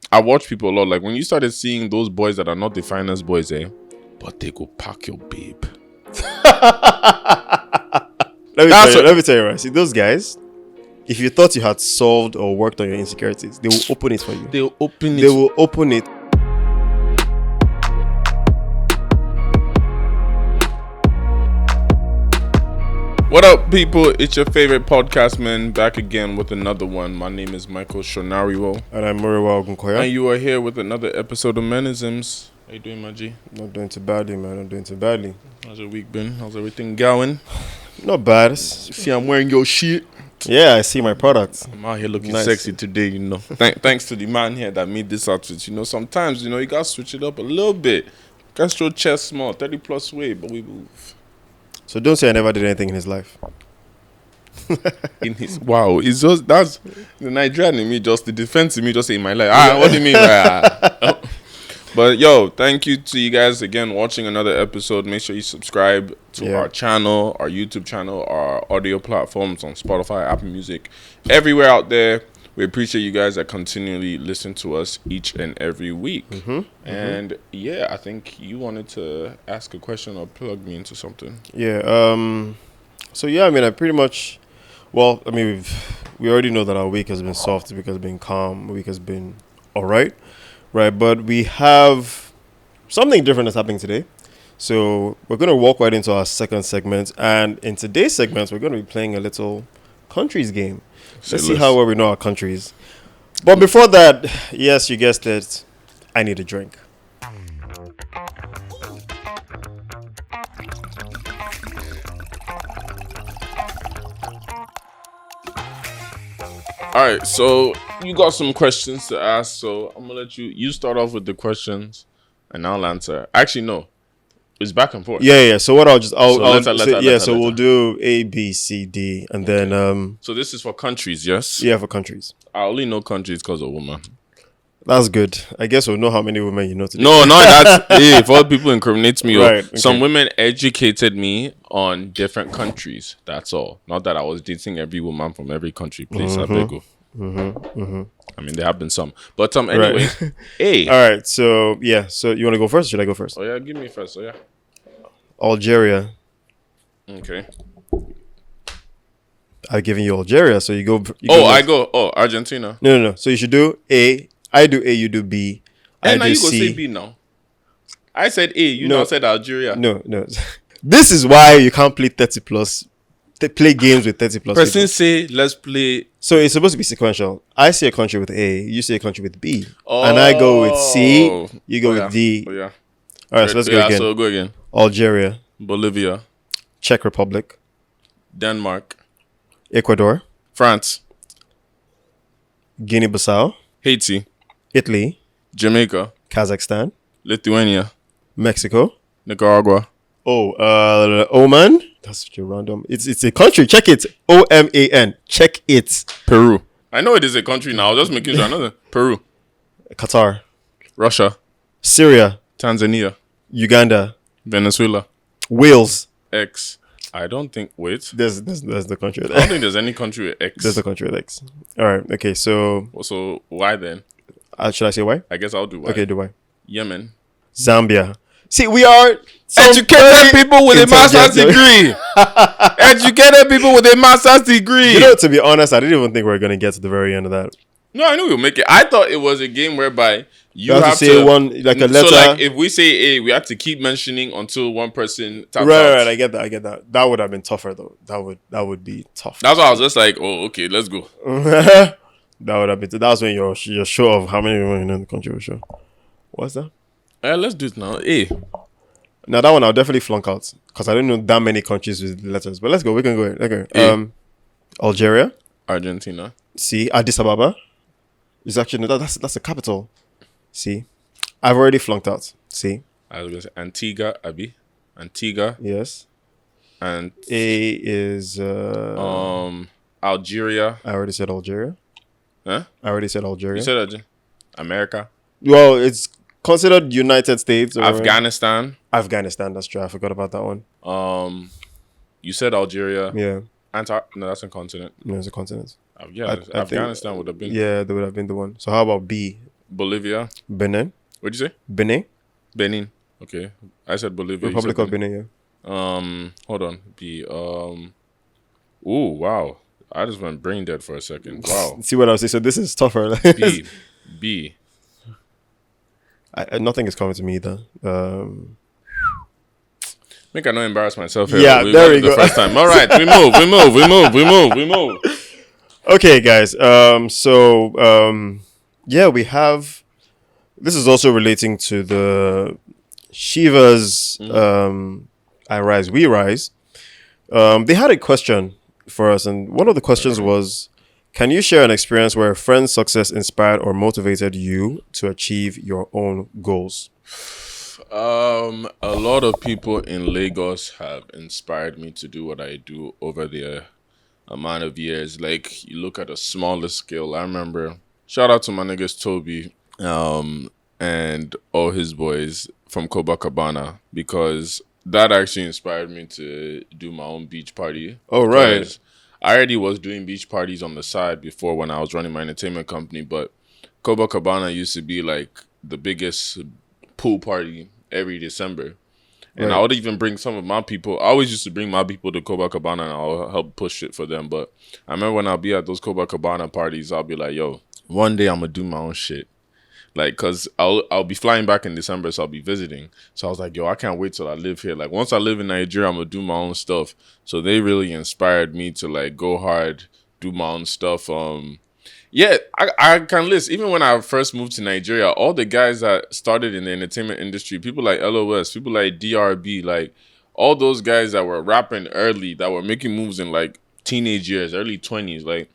I watch people a lot. Like when you started seeing those boys that are not the finest boys, but they go pack your babe. Let me tell you, right? See, those guys, if you thought you had solved or worked on your insecurities, they will open it for you. They will open it. What up, people? It's your favorite podcast man back again with another one. My name is Michael Shonariwo. And I'm Muriwa Ogunkoya. And you are here with another episode of Menisms. How you doing, my G? Not doing too badly, man. Not doing too badly. How's your week been? How's everything going? Not bad. See, I'm wearing your shit. Yeah, I see my products. I'm out here looking sexy today, you know. Thanks to the man here that made this outfit. You know, sometimes, you gotta switch it up a little bit. Got your chest small, 30 plus weight, but we move. So don't say I never did anything in his life. Wow, it's just that's the Nigerian in me, just the defense in me, just in my life. What do you mean? But yo, thank you to you guys again watching another episode. Make sure you subscribe to our channel, our YouTube channel, our audio platforms on Spotify, Apple Music, everywhere out there. We appreciate you guys that continually listen to us each and every week. And yeah, I think you wanted to ask a question or plug me into something. Yeah. So yeah, I mean, I pretty much. Well, I mean, we already know that our week has been soft. The week has been calm. The week has been all right. But we have something different that's happening today. So we're going to walk right into our second segment. And in today's segment, we're going to be playing a little countries game. Let's see how well we know our countries. But before that, yes, you guessed it, I need a drink. All right, so you got some questions to ask, so I'm gonna let you start off with the questions, and I'll answer. Actually, no, it's back and forth. Yeah. So what So we'll do A, B, C, D, and then So this is for countries, yes? Yeah, for countries. I only know countries because of woman. That's good. I guess we'll know how many women you know today. No, that's if other people incriminate me. Right, okay. Some women educated me on different countries. That's all. Not that I was dating every woman from every country. Please, I beg you. I mean, there have been some, but anyway. Right. A. All right. So yeah. So you want to go first? Or should I go first? Oh yeah, give me first. Oh yeah. Algeria. Okay. I've given you Algeria, so you go. I go. Oh, Argentina. No. So you should do A. I do A. You do B. And now you go say B now. I said A. You now said Algeria. No. This is why you can't play 30 plus. Play games with 30 plus. Person people. say let's play. So it's supposed to be sequential. I say a country with A. You say a country with B. And I go with C. You go with D. Oh yeah. All right. So let's go again. So go again. Algeria. Bolivia. Czech Republic. Denmark. Ecuador. France. Guinea-Bissau. Haiti. Italy. Jamaica. Kazakhstan. Lithuania. Mexico. Nicaragua. Oman. That's your random. It's a country. Check it. OMAN. Check it. Peru. I know it is a country now. I was just making sure. Another. Peru. Qatar. Russia. Syria. Tanzania. Uganda. Venezuela. Wales. X. I don't think. Wait. There's the country with I don't X. think there's any country with X. There's the country with X. All right. Okay. So why then? should I say why? I guess I'll do why. Okay. Do why? Yemen. Zambia. See, we are educated people with a master's degree. Educated people with a master's degree. You know, to be honest, I didn't even think we were going to get to the very end of that. No, I knew we'll make it. I thought it was a game whereby you have to say one, like a letter. So, like, if we say A, we have to keep mentioning until one person taps out. Right. I get that. That would have been tougher, though. That would be tough. That's why I was just like, oh, okay, let's go. That would have been. That was when your show of how many women in the country was show. What's that? Let's do it now. A. Now that one I'll definitely flunk out because I don't know that many countries with letters. But let's go. We can go. Okay. Algeria. Argentina. C. Addis Ababa. It's actually no, that's the capital. C. I've already flunked out. C. I was gonna say Antigua, Abi. Antigua. Yes. And A is Algeria. I already said Algeria. Huh? I already said Algeria. You said Algeria. America. Well, it's considered United States. Or Afghanistan. Afghanistan. That's true. I forgot about that one. You said Algeria. Yeah. No, that's a continent. No, it's a continent. Yeah, Afghanistan would have been. Yeah, they would have been the one. So how about B? Bolivia. Benin. What'd you say? Benin. Benin. Okay. I said Bolivia. You said Republic of Benin, yeah. Hold on. Ooh, wow. I just went brain dead for a second. Wow. See what I was saying? So this is tougher. B. Nothing is coming to me either. Make I not embarrass myself here. Yeah, there we go. The first time. All right, we move. Okay, guys. Yeah, we have. This is also relating to the Shiva's I Rise, We Rise. They had a question for us, and one of the questions was, can you share an experience where a friend's success inspired or motivated you to achieve your own goals? A lot of people in Lagos have inspired me to do what I do over the amount of years. Like, you look at a smaller scale. I remember, shout out to my niggas Toby and all his boys from Copacabana, because that actually inspired me to do my own beach party. Oh, right. Because I already was doing beach parties on the side before when I was running my entertainment company, but Copacabana used to be like the biggest pool party every December. And I would even bring some of my people. I always used to bring my people to Copacabana and I'll help push it for them. But I remember when I'll be at those Copacabana parties, I'll be like, yo, one day I'm going to do my own shit. Like, because I'll be flying back in December, so I'll be visiting. So I was like, yo, I can't wait till I live here. Like, once I live in Nigeria, I'm going to do my own stuff. So they really inspired me to, like, go hard, do my own stuff. Yeah, I can list. Even when I first moved to Nigeria, all the guys that started in the entertainment industry, people like LOS, people like DRB, like all those guys that were rapping early, that were making moves in like teenage years, early 20s. Like,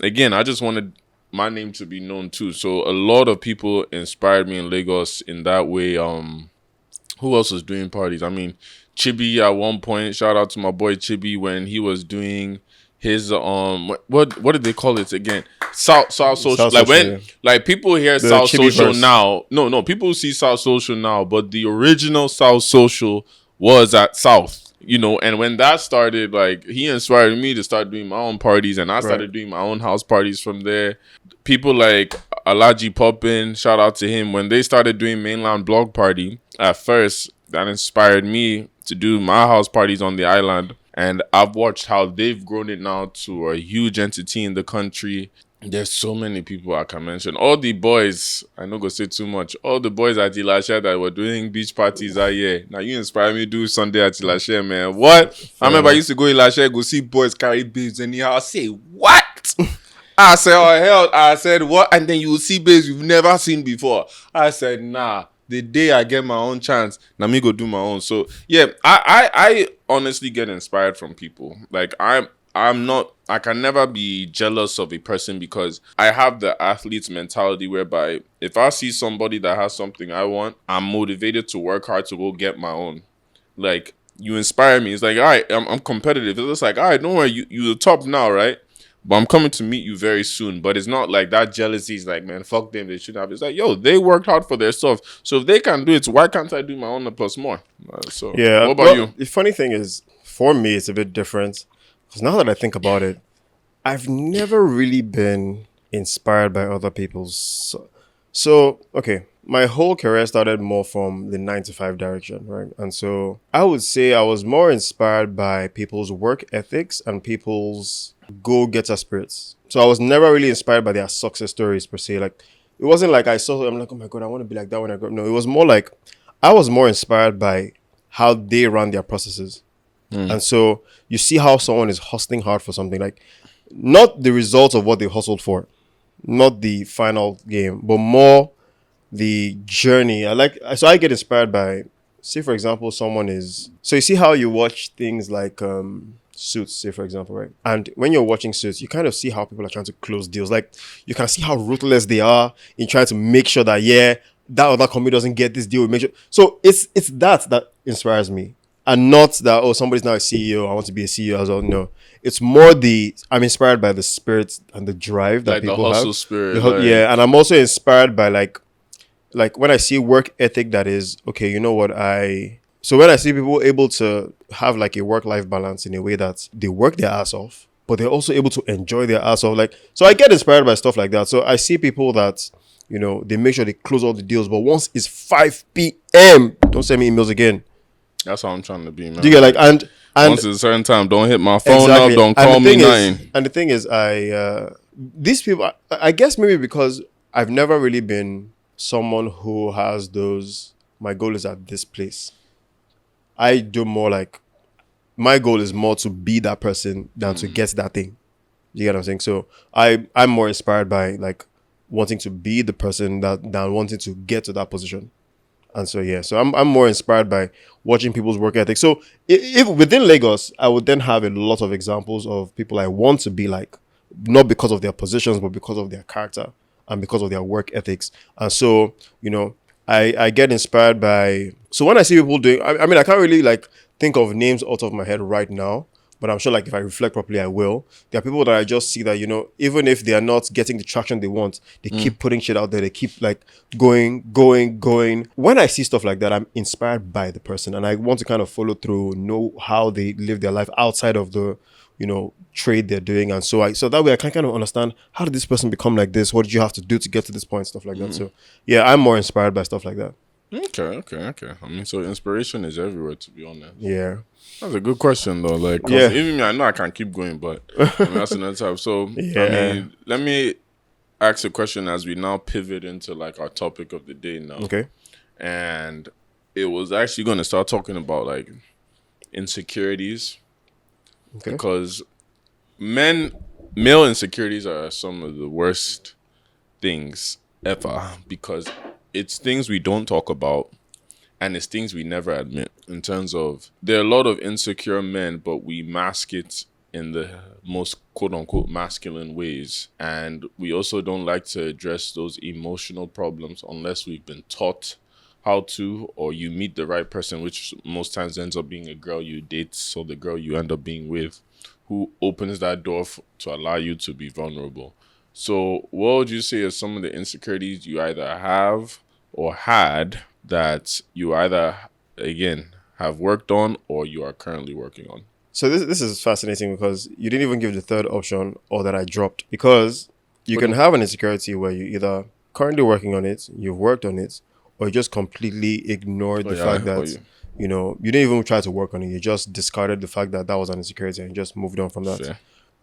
again, I just wanted my name to be known too. So a lot of people inspired me in Lagos in that way. Who else was doing parties? I mean, Chibi at one point. Shout out to my boy Chibi when he was doing his what did they call it again? South Social. South like Social, when yeah. like people hear The South Chibi Social verse. now. No, people see South Social now, but the original South Social was at South. You know, and when that started, like, he inspired me to start doing my own parties, and I started doing my own house parties from there. People like Alaji Poppin, shout out to him, when they started doing mainland blog party, at first, that inspired me to do my house parties on the island. And I've watched how they've grown it now to a huge entity in the country. There's so many people I can mention. All the boys, I don't go say too much. All the boys at Ilashe that were doing beach parties that year. Now you inspire me to do Sunday at Ilashe, man. What? I remember I used to go Ilashe, go see boys carry babes anyhow. I say, what? I said, oh hell. I said, what? And then you will see babes you've never seen before. I said, nah. The day I get my own chance, now me go do my own. So yeah, I honestly get inspired from people. Like I can never be jealous of a person because I have the athlete's mentality whereby if I see somebody that has something I want, I'm motivated to work hard to go get my own. Like, you inspire me. It's like, all right, I'm competitive. It's just like, all right, don't worry, you're the top now, right? But I'm coming to meet you very soon. But it's not like that jealousy is like, man, fuck them, they shouldn't have. It's like, yo, they worked hard for their stuff. So if they can do it, why can't I do my own plus more? So Yeah. what about you? The funny thing is, for me, it's a bit different. Because now that I think about it, I've never really been inspired by other people's. So, okay, my whole career started more from the 9 to 5 direction, right? And so I would say I was more inspired by people's work ethics and people's go-getter spirits. So I was never really inspired by their success stories per se. Like, it wasn't like I saw, I'm like, oh my God, I want to be like that when I grow up. No, it was more like I was more inspired by how they run their processes. And so you see how someone is hustling hard for something, like not the result of what they hustled for, not the final game, but more the journey. So I get inspired by, say for example, so you see how you watch things like Suits, say for example, right? And when you're watching Suits, you kind of see how people are trying to close deals. Like, you can see how ruthless they are in trying to make sure that, that other company doesn't get this deal. Make sure. So it's that inspires me. And not that, oh, somebody's now a CEO, I want to be a CEO as well. No. It's more I'm inspired by the spirit and the drive that Like people the hustle have. spirit. Yeah, and I'm also inspired by like when I see work ethic that is, okay, you know what, so when I see people able to have like a work-life balance in a way that they work their ass off, but they're also able to enjoy their ass off. Like, so I get inspired by stuff like that. So I see people that they make sure they close all the deals. But once it's 5 p.m., don't send me emails again. That's how I'm trying to be, man. Do you get like and once it's a certain time, don't hit my phone exactly. up, don't call me nothing. And the thing is, these people, I guess maybe because I've never really been someone who has those, my goal is at this place. I do more like, my goal is more to be that person than to get that thing. You get what I'm saying? So I'm more inspired by like wanting to be the person than wanting to get to that position. And so, yeah, so I'm more inspired by watching people's work ethic. So if within Lagos, I would then have a lot of examples of people I want to be like, not because of their positions, but because of their character and because of their work ethics. And so, I get inspired by, so when I see people doing, I mean, I can't really like think of names out of my head right now, but I'm sure like if I reflect properly, I will. There are people that I just see that, even if they are not getting the traction they want, they keep putting shit out there. They keep like going. When I see stuff like that, I'm inspired by the person and I want to kind of follow through, know how they live their life outside of the, trade they're doing. And so that way I can kind of understand, how did this person become like this? What did you have to do to get to this point? Stuff like that. So yeah, I'm more inspired by stuff like that. Okay. I mean, so inspiration is everywhere, to be honest. Yeah. That's a good question, though. Like, even me, I know I can't keep going, but that's another time. So, Yeah. I mean, let me ask a question as we now pivot into, like, our topic of the day now. Okay. And it was actually going to start talking about, like, insecurities. Okay. Because male insecurities are some of the worst things ever, because it's things we don't talk about and it's things we never admit. In terms of, there are a lot of insecure men, but we mask it in the most quote-unquote masculine ways. And we also don't like to address those emotional problems unless we've been taught how to, or you meet the right person, which most times ends up being a girl you date, so the girl you end up being with, who opens that door to allow you to be vulnerable. So what would you say are some of the insecurities you either have or had that you either, again, have worked on or you are currently working on? So this is fascinating because you didn't even give the third option, or that I dropped, because you can have an insecurity where you either currently working on it, you've worked on it, or you just completely ignored the fact that, you didn't even try to work on it. You just discarded the fact that was an insecurity and just moved on from that. Fair.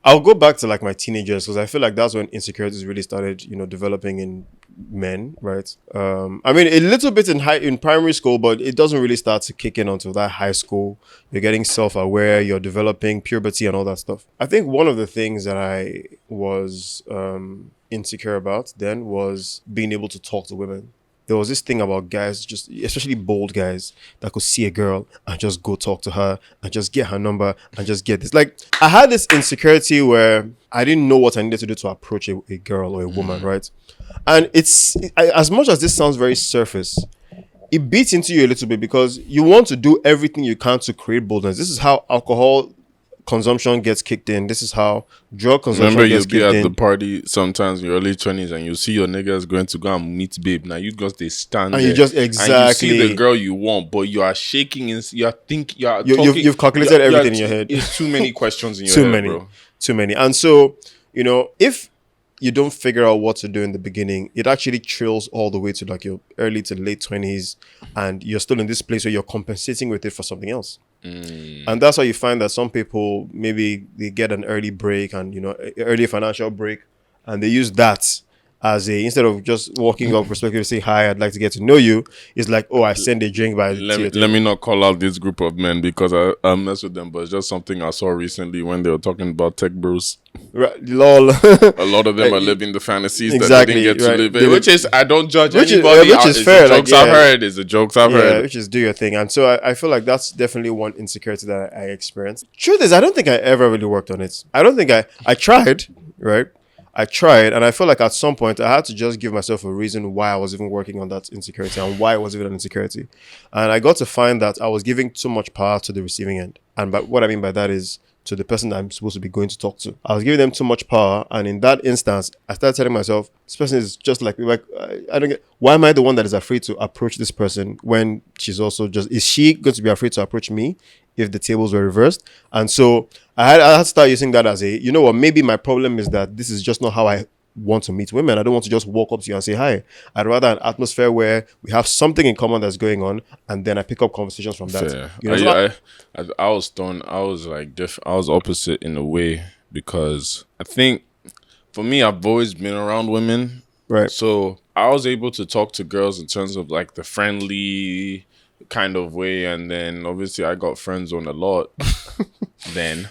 I'll go back to like my teenagers, because I feel like that's when insecurities really started, developing in men, right? I mean, a little bit in primary school, but it doesn't really start to kick in until that high school. You're getting self-aware, you're developing puberty and all that stuff. I think one of the things that I was insecure about then was being able to talk to women. There was this thing about guys, just especially bold guys, that could see a girl and just go talk to her and just get her number and just get this. Like, I had this insecurity where I didn't know what I needed to do to approach a girl or a woman, right? And as much as this sounds very surface, it beats into you a little bit, because you want to do everything you can to create boldness. This is how alcohol consumption gets kicked in. This is how drug consumption gets kicked in. Remember, you'll be at the party sometimes in your early 20s and you see your niggas going to go and meet babe. Now you just they stand and there, you just exactly and you see the girl you want, but you are shaking and you've calculated everything in your head. It's too many questions in your head, bro. Too many. And so, if you don't figure out what to do in the beginning, it actually trails all the way to like your early to late 20s, and you're still in this place where you're compensating with it for something else. And that's how you find that some people, maybe they get an early break and, early financial break, and they use that as instead of just walking up respectively, say, hi, I'd like to get to know you. It's like, oh, I send a drink by let me not call out this group of men because I mess with them, but it's just something I saw recently when they were talking about tech bros. Right, lol. A lot of them are living the fantasies that they didn't get to live in, which is, I don't judge anybody. Which is fair. The jokes I've heard is the jokes I've heard. Which is do your thing. And so I feel like that's definitely one insecurity that I experienced. Truth is, I don't think I ever really worked on it. I don't think I tried, right? I tried, and I feel like at some point I had to just give myself a reason why I was even working on that insecurity and why it was even an insecurity. And I got to find that I was giving too much power to the receiving end. And by, what I mean by that is to the person that I'm supposed to be going to talk to. I was giving them too much power, and in that instance, I started telling myself, this person is just like I don't get, why am I the one that is afraid to approach this person when she's also just, is she going to be afraid to approach me if the tables were reversed? And so I had to start using that as maybe my problem is that this is just not how I want to meet women. I don't want to just walk up to you and say hi. I'd rather an atmosphere where we have something in common that's going on, and then I pick up conversations from that. Fair. You know, so I was done. I was like I was opposite in a way because I think for me, I've always been around women, right. so I was able to talk to girls in terms of like the friendly kind of way, and then obviously I got friend zoned a lot. Then.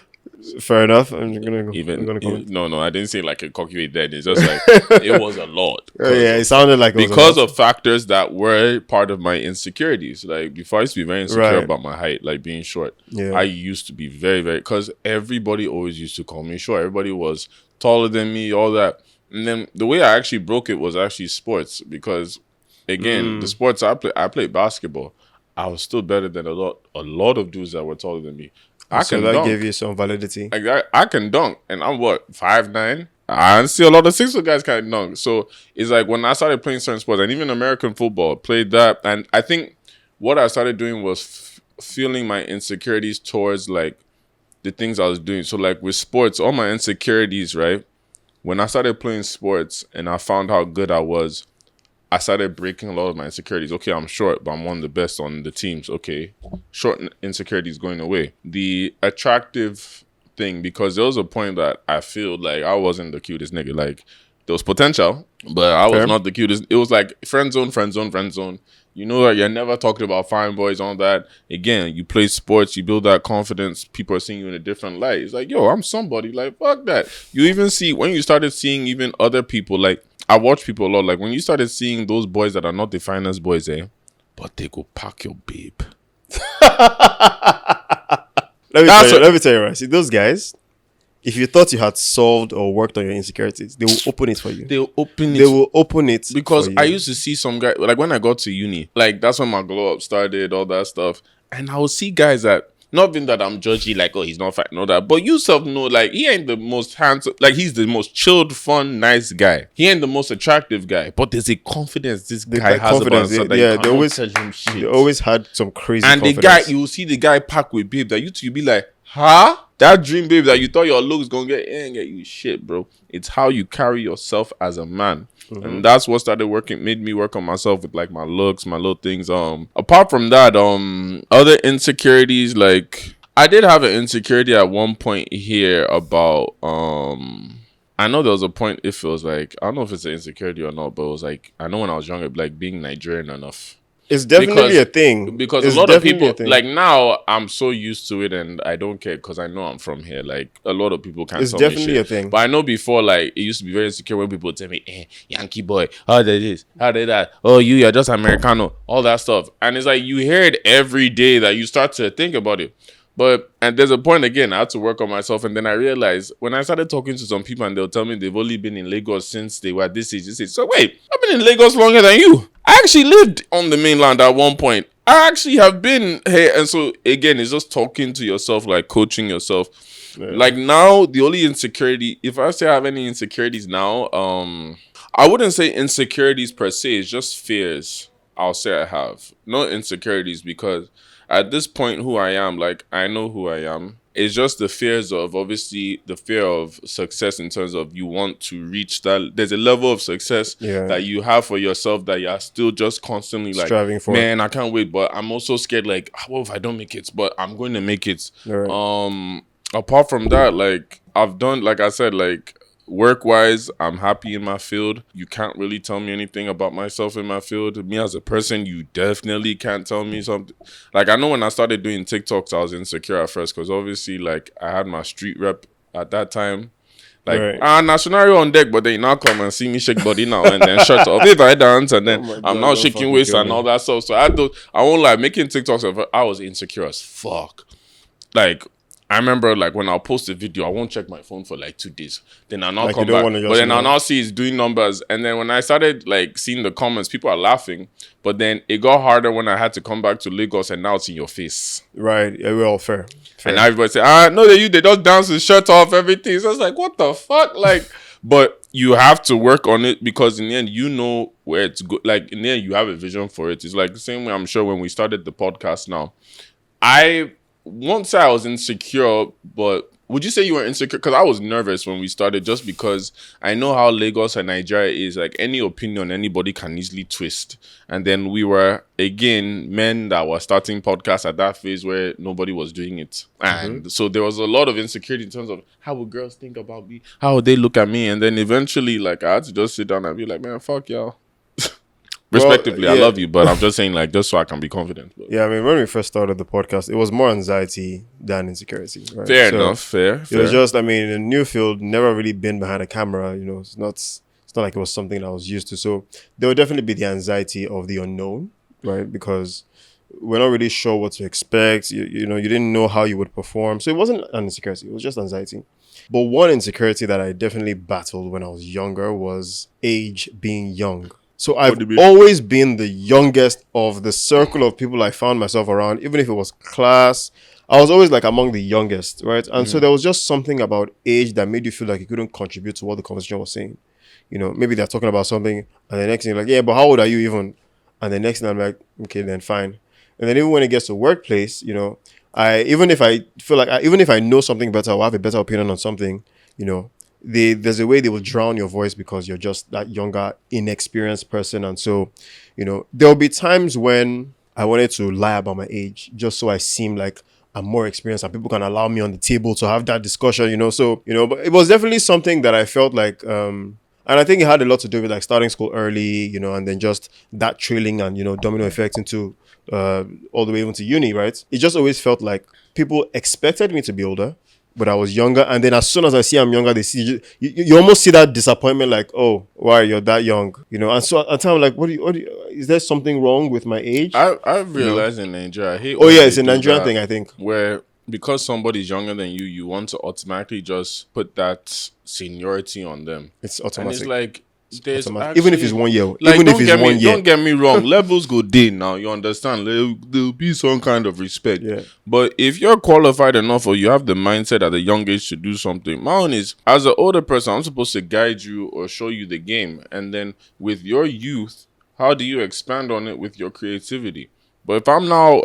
Fair enough. I'm gonna comment. No, I didn't say like a cocky way then. It's just like it was a lot. Yeah, it sounded like it because of factors that were part of my insecurities. Like before, I used to be very insecure about my height, like being short. Yeah. I used to be very, very because everybody always used to call me short. Everybody was taller than me, all that. And then the way I actually broke it was actually sports because, again, the sports I played basketball. I was still better than a lot of dudes that were taller than me. So that gave you some validity. Like I can dunk, and I'm 5'9". I see a lot of 6 foot guys can dunk. So it's like when I started playing certain sports, and even American football, played that, and I think what I started doing was feeling my insecurities towards like the things I was doing. So like with sports, all my insecurities, right? When I started playing sports and I found how good I was, I started breaking a lot of my insecurities. Okay, I'm short, but I'm one of the best on the teams. Okay, short insecurities going away. The attractive thing, because there was a point that I feel like I wasn't the cutest nigga. Like, there was potential, but I was not the cutest. It was like friend zone. You know that you're never talking about fine boys on that. Again, you play sports, you build that confidence. People are seeing you in a different light. It's like, yo, I'm somebody. Like, fuck that. You even see, when you started seeing even other people, like, I watch people a lot. Like when you started seeing those boys that are not the finest boys, but they go pack your babe. Let me tell you, right? See, those guys, if you thought you had solved or worked on your insecurities, they will open it for you. They will open it because I used to see some guys, like when I got to uni, like that's when my glow up started, all that stuff, and I would see guys that. Not even that I'm judgy, like, oh, he's not fat, no that. But you self know, like, he ain't the most handsome, like, he's the most chilled, fun, nice guy. He ain't the most attractive guy. But there's a confidence this guy has about himself that you can't tell him shit. They always had some crazy and confidence. The guy, you will see the guy pack with babe that you be like, huh? That dream babe that you thought your looks gonna get, it ain't get you shit, bro. It's how you carry yourself as a man. Mm-hmm. And that's what made me work on myself with like my looks, my little things. Apart from that, other insecurities, like I did have an insecurity at one point here about I know there was a point it feels like I don't know if it's an insecurity or not, but it was like I know when I was younger, like being Nigerian enough. It's definitely a thing. Because a lot of people, like now, I'm so used to it and I don't care because I know I'm from here. Like a lot of people can't tell me shit. It's definitely a thing. But I know before, like it used to be very insecure when people would tell me, Yankee boy, how they this, how they that, oh you're just Americano, all that stuff. And it's like you hear it every day that you start to think about it. And there's a point again, I had to work on myself, and then I realized when I started talking to some people and they'll tell me they've only been in Lagos since they were this age. So wait, I've been in Lagos longer than you. I actually lived on the mainland at one point. I actually have been here. And so again, it's just talking to yourself, like coaching yourself. Yeah. Like now, the only insecurity, if I say I have any insecurities now, I wouldn't say insecurities per se, it's just fears. I'll say I have. No insecurities because at this point, who I am, like, I know who I am. It's just the fears of, obviously, the fear of success in terms of you want to reach that. There's a level of success that you have for yourself that you're still just constantly like, striving for. Man, I can't wait. But I'm also scared, like, what if I don't make it? But I'm going to make it. Right. Apart from that, like, I've done, like I said, like, work-wise, I'm happy in my field. You can't really tell me anything about myself in my field. Me as a person, you definitely can't tell me something. Like, I know when I started doing TikToks, I was insecure at first because obviously, like, I had my street rep at that time. Like, Nationario on deck, but they now come and see me shake body now and then shut off. If I dance and then I'm now shaking waist and all that stuff. So I won't lie, making TikToks, I was insecure as fuck. Like, I remember, like, when I'll post a video, I won't check my phone for, like, 2 days. Then I'll not come back. But then I'll now see it's doing numbers. And then when I started, like, seeing the comments, people are laughing. But then it got harder when I had to come back to Lagos and now it's in your face. Right. Yeah, we're all fair. And now everybody say, no, they just dance with shirt off, everything. So I was like, what the fuck? Like, but you have to work on it because in the end, you know where it's good. Like, in the end, you have a vision for it. It's like the same way I'm sure when we started the podcast now. I won't say I was insecure, but would you say you were insecure? Because I was nervous when we started, just because I know how Lagos and Nigeria is. Like, any opinion anybody can easily twist. And then we were, again, men that were starting podcasts at that phase where nobody was doing it. And so there was a lot of insecurity in terms of, how would girls think about me? How would they look at me? And then eventually, like, I had to just sit down and be like, man, fuck y'all. Respectively, I love you, but I'm just saying, like, just so I can be confident. But. Yeah, I mean, when we first started the podcast, it was more anxiety than insecurity. Right? Fair enough. Fair. It was just, I mean, in a new field, never really been behind a camera. You know, it's not like it was something I was used to. So there would definitely be the anxiety of the unknown, right? Because we're not really sure what to expect. You know, you didn't know how you would perform. So it wasn't an insecurity. It was just anxiety. But one insecurity that I definitely battled when I was younger was age, being young. So I've always been the youngest of the circle of people I found myself around, even if it was class. I was always like among the youngest, right? And so there was just something about age that made you feel like you couldn't contribute to what the conversation was saying. You know, maybe they're talking about something, and the next thing you're like, yeah, but how old are you even? And the next thing I'm like, okay, then fine. And then even when it gets to workplace, you know, even if I know something better or have a better opinion on something, you know, there's a way they will drown your voice because you're just that younger, inexperienced person. And so, you know, there'll be times when I wanted to lie about my age just so I seem like I'm more experienced and people can allow me on the table to have that discussion, you know. So, you know, but it was definitely something that I felt like, and I think it had a lot to do with like starting school early, you know, and then just that trailing and, you know, domino effect into all the way even to uni, right? It just always felt like people expected me to be older, but I was younger. And then as soon as I see I'm younger, they see you almost see that disappointment, like, oh, why you're that young, you know? And so at the time, like, what do you, is there something wrong with my age? I've realized in Nigeria, I hate it's a Nigerian thing, I think. Where because somebody's younger than you, you want to automatically just put that seniority on them. It's automatic. And it's like, there's actually, even if it's 1 year, like, even if it's 1 year. Don't get me wrong, levels go day now. You understand? There'll be some kind of respect. Yeah. But if you're qualified enough or you have the mindset at a young age to do something, my own is, as an older person, I'm supposed to guide you or show you the game. And then with your youth, how do you expand on it with your creativity? But if I'm now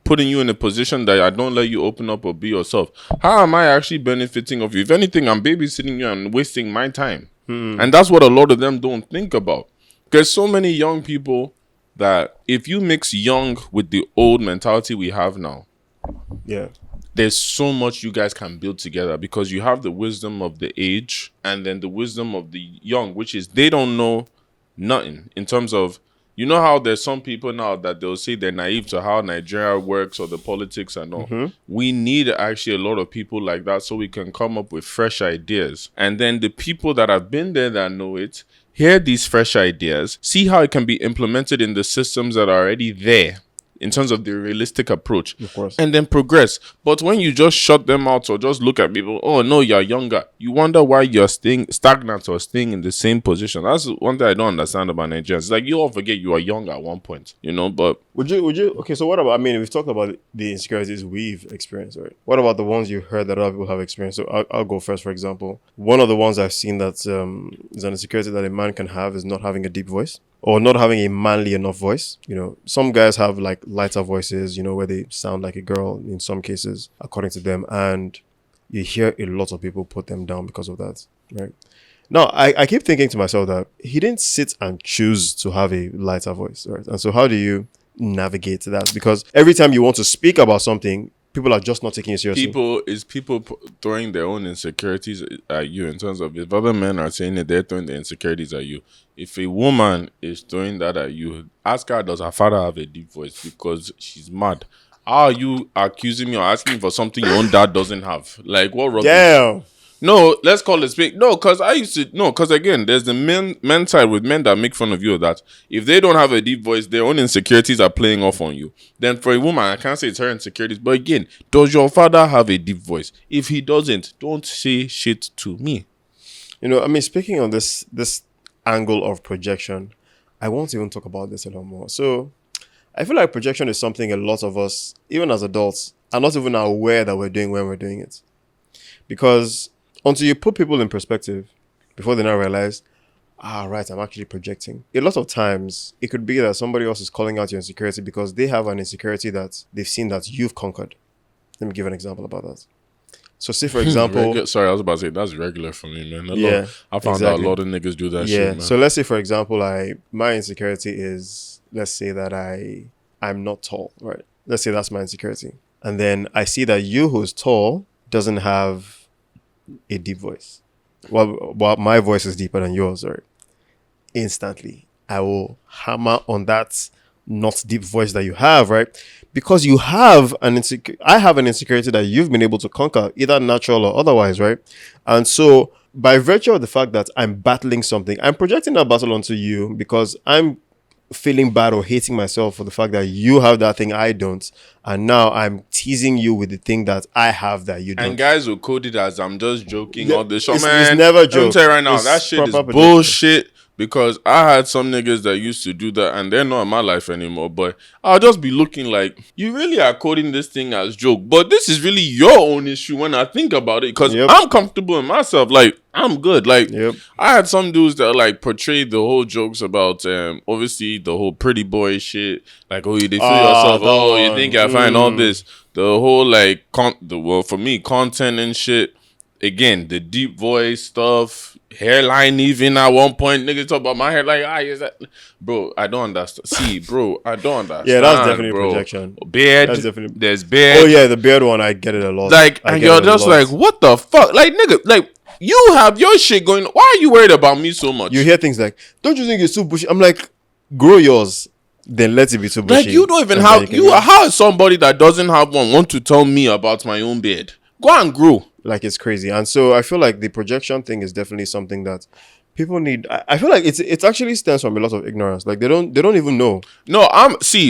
putting you in a position that I don't let you open up or be yourself, how am I actually benefiting of you? If anything, I'm babysitting you and wasting my time. And that's what a lot of them don't think about. There's so many young people that if you mix young with the old mentality we have now, there's so much you guys can build together, because you have the wisdom of the age and then the wisdom of the young, which is they don't know nothing in terms of, you know how there's some people now that they'll say they're naive to how Nigeria works or the politics and all. We need actually a lot of people like that so we can come up with fresh ideas. And then the people that have been there that know it, hear these fresh ideas, see how it can be implemented in the systems that are already there in terms of the realistic approach, of course, and then progress. But when you just shut them out or just look at people, oh no, you're younger, you wonder why you're staying stagnant or staying in the same position. That's one thing I don't understand about Nigerians. It's like, you all forget you were young at one point, you know. But would you okay, so what about, I mean, we've talked about the insecurities we've experienced, right? What about the ones you heard that other people have experienced? So I'll go first. For example, one of the ones I've seen that is an insecurity that a man can have is not having a deep voice, or not having a manly enough voice. You know, some guys have like lighter voices, you know, where they sound like a girl in some cases, according to them. And you hear a lot of people put them down because of that, right? Now, I keep thinking to myself that he didn't sit and choose to have a lighter voice, right? And so how do you navigate that? Because every time you want to speak about something, people are just not taking it seriously. People throwing their own insecurities at you, in terms of, if other men are saying that they're throwing their insecurities at you. If a woman is throwing that at you, ask her, does her father have a deep voice? Because she's mad. How are you accusing me or asking for something your own dad doesn't have? Like, what rubbish? Damn. No, let's call it speak. No, because again, there's the men side with men that make fun of you of that. If they don't have a deep voice, their own insecurities are playing off on you. Then for a woman, I can't say it's her insecurities. But again, does your father have a deep voice? If he doesn't, don't say shit to me. You know, I mean, speaking on this angle of projection, I won't even talk about this a lot more. So I feel like projection is something a lot of us, even as adults, are not even aware that we're doing when we're doing it. Because until you put people in perspective, before they now realize, right, I'm actually projecting. A lot of times, it could be that somebody else is calling out your insecurity because they have an insecurity that they've seen that you've conquered. Let me give an example about that. So say for example, Sorry, I was about to say that's regular for me, man. I found out exactly. a lot of niggas do that shit, man. So let's say for example, my insecurity is, let's say that I'm not tall, right? Let's say that's my insecurity, and then I see that you who's tall doesn't have a deep voice. Well, my voice is deeper than yours, right? Instantly, I will hammer on that not deep voice that you have, right? Because you have I have an insecurity that you've been able to conquer, either natural or otherwise, right? And so, by virtue of the fact that I'm battling something, I'm projecting that battle onto you because I'm feeling bad or hating myself for the fact that you have that thing I don't, and now I'm teasing you with the thing that I have that you don't. And guys will code it as I'm just joking. Yeah, All this shit, it's man. never a joke. Let me tell you right now, It's that shit is proper bullshit. Because I had some niggas that used to do that, and they're not in my life anymore. But I'll just be looking like, you really are coding this thing as joke. But this is really your own issue when I think about it. Because I'm comfortable in myself. Like, I'm good. Like, I had some dudes that like portrayed the whole jokes about, obviously, the whole pretty boy shit. Like, oh, you feel yourself. Oh, you think I find all this. The whole, like, for me, content and shit. Again, the deep voice stuff, hairline even at one point, niggas talk about my hair like, is that, bro? I don't understand. See, bro, I don't understand. Yeah, that's definitely a projection. Beard, there's beard. Oh yeah, the beard one, I get it a lot. Like, and you're just like, what the fuck, like, nigga, like, you have your shit going. Why are you worried about me so much? You hear things like, don't you think it's too bushy? I'm like, grow yours, then let it be too bushy. Like, you don't even have how is somebody that doesn't have one want to tell me about my own beard? Go and grow. Like, it's crazy. And so I feel like the projection thing is definitely something that people need. I feel like it actually stems from a lot of ignorance. Like, they don't even know. No,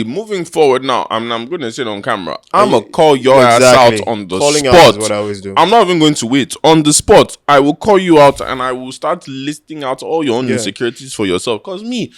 moving forward now, I'm gonna sit on camera. I'm gonna call your ass out on the Calling spot. out is what I always do. I'm not even going to wait. On the spot, I will call you out and I will start listing out all your own insecurities for yourself. Cause me,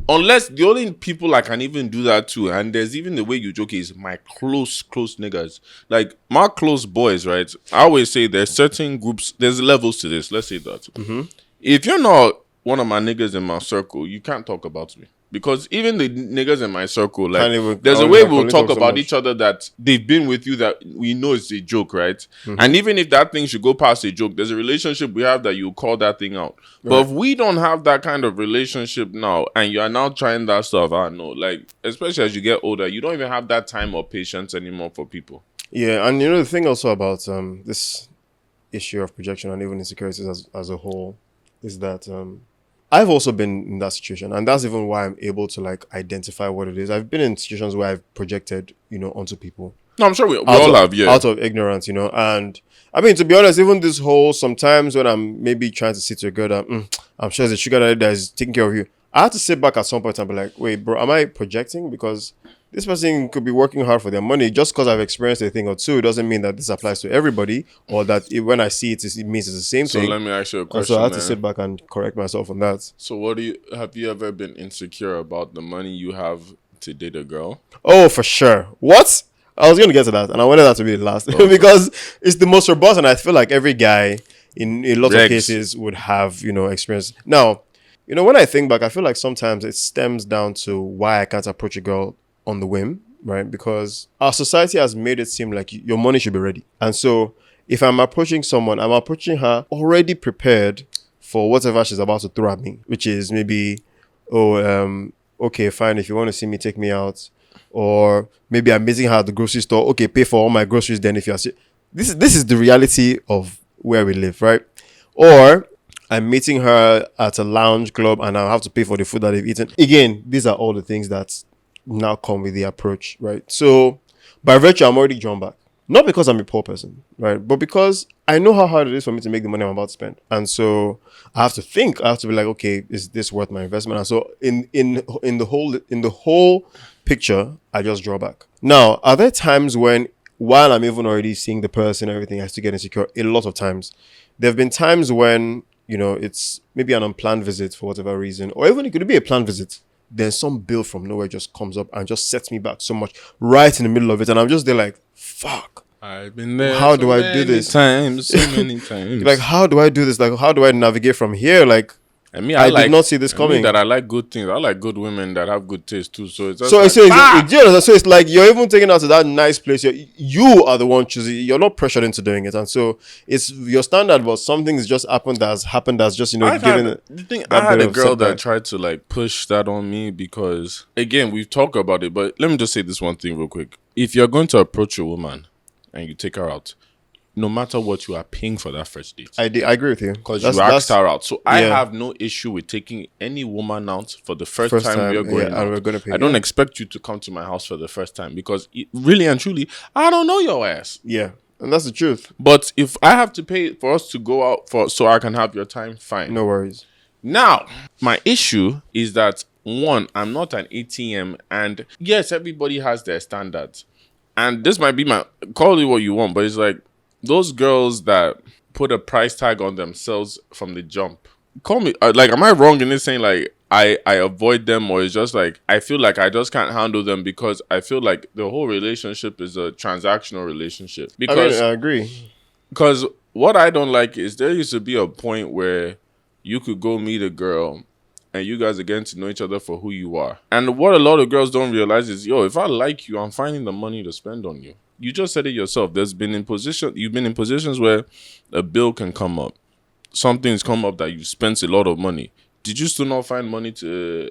unless the only people I can even do that to, and there's even the way you joke is my close niggas. Like, my close boys, right? I always say there's certain groups, there's levels to this. Let's say that. Mm-hmm. If you're not one of my niggas in my circle, you can't talk about me. Because even the niggas in my circle, like, there's a way we'll talk about each other that they've been with you that we know it's a joke, right? Mm-hmm. And even if that thing should go past a joke, there's a relationship we have that you call that thing out. Right. But if we don't have that kind of relationship now, and you are now trying that stuff, I know, like, especially as you get older, you don't even have that time or patience anymore for people. Yeah, and you know the thing also about this issue of projection and even insecurities as a whole is that I've also been in that situation, and that's even why I'm able to like identify what it is. I've been in situations where I've projected, onto people. No, I'm sure we all have, yeah. Out of ignorance, and I mean, to be honest, even this whole, sometimes when I'm maybe trying to sit to a girl that I'm sure there's a sugar daddy that is taking care of you, I have to sit back at some point and be like, wait, bro, am I projecting? Because this person could be working hard for their money. Just because I've experienced a thing or two doesn't mean that this applies to everybody, or that when I see it, it means it's the same thing. So let me ask you a question. So I have to sit back and correct myself on that. So have you ever been insecure about the money you have to date a girl? Oh, for sure. What? I was going to get to that, and I wanted that to be the last because it's the most robust, and I feel like every guy in a lot of cases would have, experience. Now, when I think back, I feel like sometimes it stems down to why I can't approach a girl on the whim, right? Because our society has made it seem like your money should be ready. And so if I'm approaching someone, I'm approaching her already prepared for whatever she's about to throw at me, which is maybe, okay, fine, if you want to see me, take me out. Or maybe I'm meeting her at the grocery store. Okay, pay for all my groceries then if you are this is the reality of where we live, right? Or I'm meeting her at a lounge club and I'll have to pay for the food that they've eaten. Again, these are all the things that now come with the approach, right? So by virtue, I'm already drawn back. Not because I'm a poor person, right? But because I know how hard it is for me to make the money I'm about to spend. And so I have to be like, okay, is this worth my investment? And so in the whole picture, I just draw back. Now, are there times when, while I'm even already seeing the person and everything, I still get insecure? A lot of times. There have been times when, it's maybe an unplanned visit for whatever reason, or even it could be a planned visit. Then some bill from nowhere just comes up and just sets me back so much right in the middle of it. And I'm just there like, fuck. I've been there. How do I do this? So many times. Like, how do I do this? Like, how do I navigate from here? Like, And me, I did not see this and coming. Me that I like good things. I like good women that have good taste too. So it's just so it's like you're even taking us to that nice place. You are the one choosing. You're not pressured into doing it, and so it's your standard. But something's just happened that's just I given. had a girl that tried to like push that on me because again we've talked about it. But let me just say this one thing real quick. If you're going to approach a woman and you take her out, no matter what, you are paying for that first date. I agree with you. Because you asked her out. So I have no issue with taking any woman out for the first time we are going out. We're gonna pay, I don't expect you to come to my house for the first time because really and truly, I don't know your ass. Yeah, and that's the truth. But if I have to pay for us to go out so I can have your time, fine. No worries. Now, my issue is that, one, I'm not an ATM. And yes, everybody has their standards. And this might be call it what you want, but it's like, those girls that put a price tag on themselves from the jump. Call me, like, am I wrong in this saying, like, I avoid them, or it's just like, I feel like I just can't handle them because I feel like the whole relationship is a transactional relationship. Because I agree. Because what I don't like is there used to be a point where you could go meet a girl and you guys are getting to know each other for who you are. And what a lot of girls don't realize is, if I like you, I'm finding the money to spend on you. You just said it yourself. You've been in positions where a bill can come up. Something's come up that you spent a lot of money. Did you still not find money to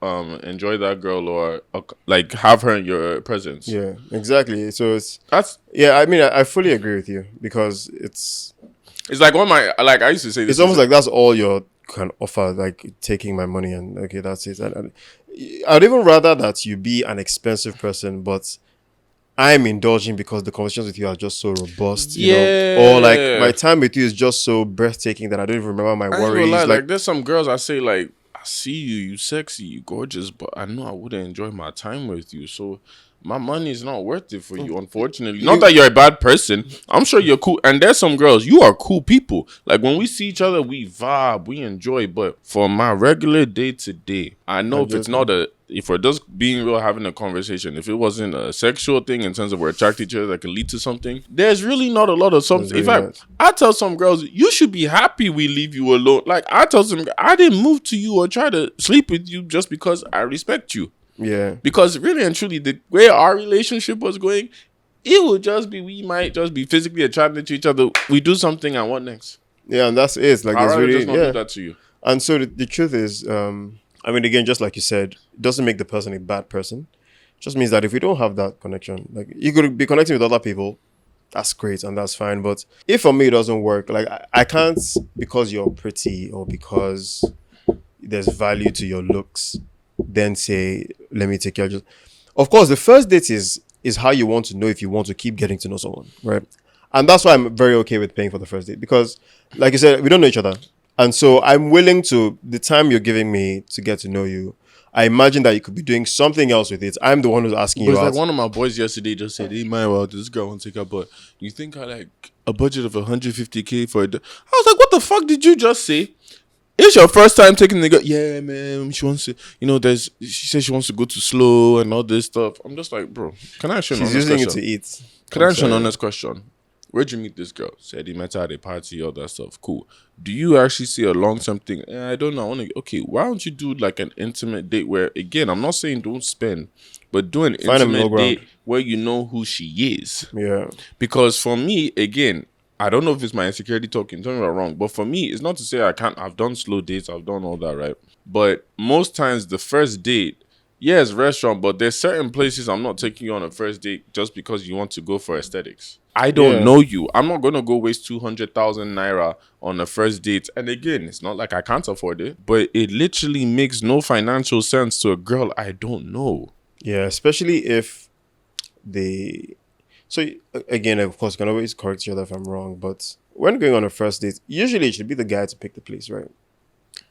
enjoy that girl or like have her in your presence? Yeah, exactly. So I mean, I fully agree with you because it's like I used to say this. It's almost like that's all you can offer, like taking my money and okay, that's it. I'd even rather that you be an expensive person, but I'm indulging because the conversations with you are just so robust, you know, or like my time with you is just so breathtaking that I don't even remember my worries. Like there's some girls I say like, I see you sexy, you gorgeous, but I know I wouldn't enjoy my time with you. So my money is not worth it for you, unfortunately. Not that you're a bad person. I'm sure you're cool. And there's some girls, you are cool people. Like when we see each other, we vibe, we enjoy. But for my regular day to day, I know if we're just being real, having a conversation, if it wasn't a sexual thing in terms of we're attracted to each other that could lead to something, there's really not a lot of something. In fact, I tell some girls, you should be happy we leave you alone. Like I tell some, I didn't move to you or try to sleep with you just because I respect you. Yeah. Because really and truly, the way our relationship was going, it would just be, we might just be physically attracted to each other. We do something and what next? Yeah, and that's it. Like, it's really, just not do that to you. And so the truth is, I mean, again, just like you said, it doesn't make the person a bad person. It just means that if we don't have that connection, like you could be connecting with other people, that's great and that's fine. But if for me it doesn't work, like I can't, because you're pretty or because there's value to your looks, then say, let me take care of you. Of course, the first date is how you want to know if you want to keep getting to know someone, right? And that's why I'm very okay with paying for the first date because, like you said, we don't know each other. And so I'm willing to, the time you're giving me to get to know you, I imagine that you could be doing something else with it. I'm the one who's asking you out. Like one of my boys yesterday just said, hey, man, well, this girl won't take her, but you think I like a budget of 150K for it? I was like, what the fuck did you just say? It's your first time taking the girl. Yeah, man. She wants to, she says she wants to go to slow and all this stuff. I'm just like, bro, can I ask you an honest question? She's using it to eat. Can I ask you an honest question? Where'd you meet this girl? Said he met her at a party, all that stuff. Cool. Do you actually see a long-term thing? I don't know. Okay, why don't you do like an intimate date where, again, I'm not saying don't spend, but do an intimate date where you know who she is. Yeah. Because for me, again, I don't know if it's my insecurity talking, tell me if I'm wrong, but for me, it's not to say I've done slow dates, I've done all that, right? But most times the first date, it's restaurant, but there's certain places I'm not taking you on a first date just because you want to go for aesthetics. I don't know you. I'm not going to go waste 200,000 naira on a first date. And again, it's not like I can't afford it, but it literally makes no financial sense to a girl I don't know. Yeah, especially if So, again, of course, you can always correct each other if I'm wrong, but when going on a first date, usually it should be the guy to pick the place, right?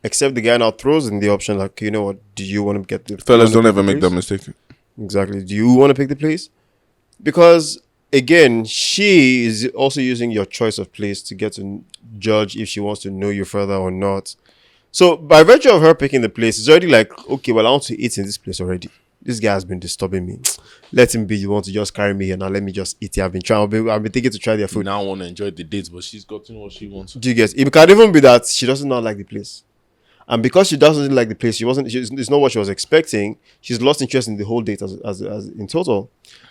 Except the guy now throws in the option like, you know what, do you want to get the... Fellas, don't ever make that mistake. Exactly. Do you want to pick the place? Because, again, she is also using your choice of place to get to judge if she wants to know you further or not. So, by virtue of her picking the place, it's already like, okay, well, I want to eat in this place already. This guy has been disturbing me. Let him be. You want to just carry me here now? Let me just eat here. I've been thinking to try their food. Now I want to enjoy the dates, but she's gotten what she wants. Do you get? It can even be that she doesn't not like the place, And because she doesn't like the place, it's not what she was expecting. She's lost interest in the whole date as in total.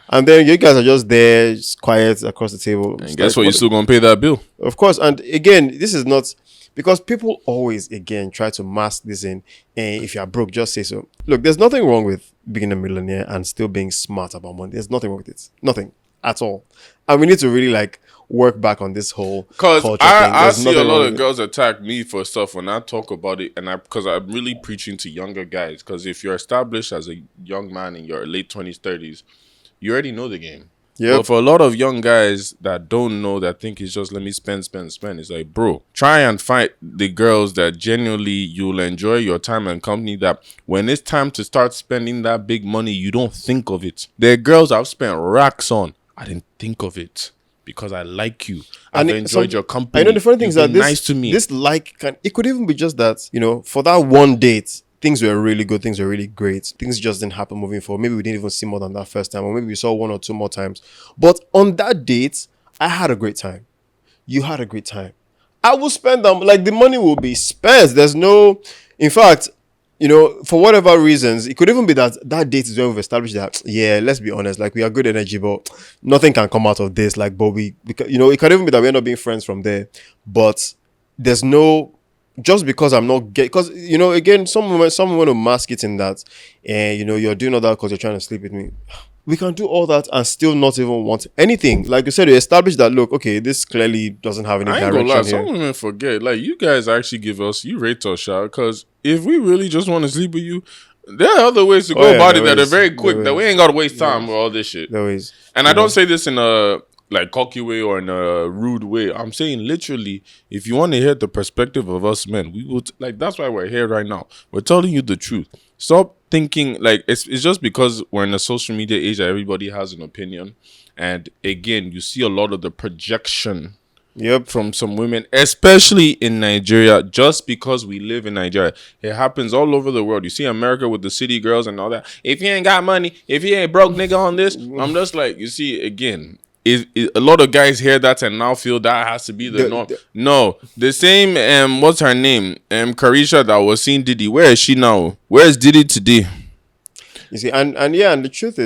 And then you guys are just there, just quiet across the table. And guess what? You're still gonna pay that bill. Of course. And again, this is not because people always again try to mask this in. And if you're broke, just say so. Look, there's nothing wrong with being a millionaire and still being smart about money. There's nothing wrong with it. Nothing at all. And we need to really like work back on this whole because culture I thing. see a lot of girls attack me for stuff when I talk about it, and because I'm really preaching to younger guys. Because if you're established as a young man in your late 20s, 30s, you already know the game. Yeah. But for a lot of young guys that don't know, that think it's just let me spend, it's like, bro, try and find the girls that genuinely you'll enjoy your time and company, that when it's time to start spending that big money, you don't think of it. There are girls I've spent racks on. I didn't think of it because I like you. I've enjoyed your company. I know the funny thing is that nice to me. This it could even be just that, you know, for that one date, things were really good, things were really great. Things just didn't happen moving forward. Maybe we didn't even see more than that first time, or maybe we saw one or two more times. But on that date, I had a great time. You had a great time. I will spend them, like the money will be spent. There's no, in fact, you know, for whatever reasons, it could even be that date is when we've established that, yeah, let's be honest, like we are good energy, but nothing can come out of this. Like, but because, you know, it could even be that we end up being friends from there. But there's no, just because I'm not because, you know, again, someone want to mask it in that, and you know, you're doing all that because you're trying to sleep with me. We can do all that and still not even want anything. Like you said, you established that, look, okay, this clearly doesn't have any direction. I ain't gonna lie, some women forget. Like, you guys actually you rate us, shot, because if we really just want to sleep with you, there are other ways to go about it that are very quick, that we ain't got to waste time with all this shit. And I don't say this in a like cocky way or in a rude way. I'm saying literally, if you want to hear the perspective of us men, we would like, that's why we're here right now. We're telling you the truth. Stop thinking like it's just because we're in a social media age that everybody has an opinion. And again, you see a lot of the projection from some women, especially in Nigeria, just because we live in Nigeria. It happens all over the world. You see America with the city girls and all that. If you ain't got money, if you ain't broke nigga on this, I'm just like, you see, again, a lot of guys hear that and now feel that has to be the norm. No, the same what's her name? Carisha that was seeing Diddy. Where is she now? Where is Diddy today? You see, and the truth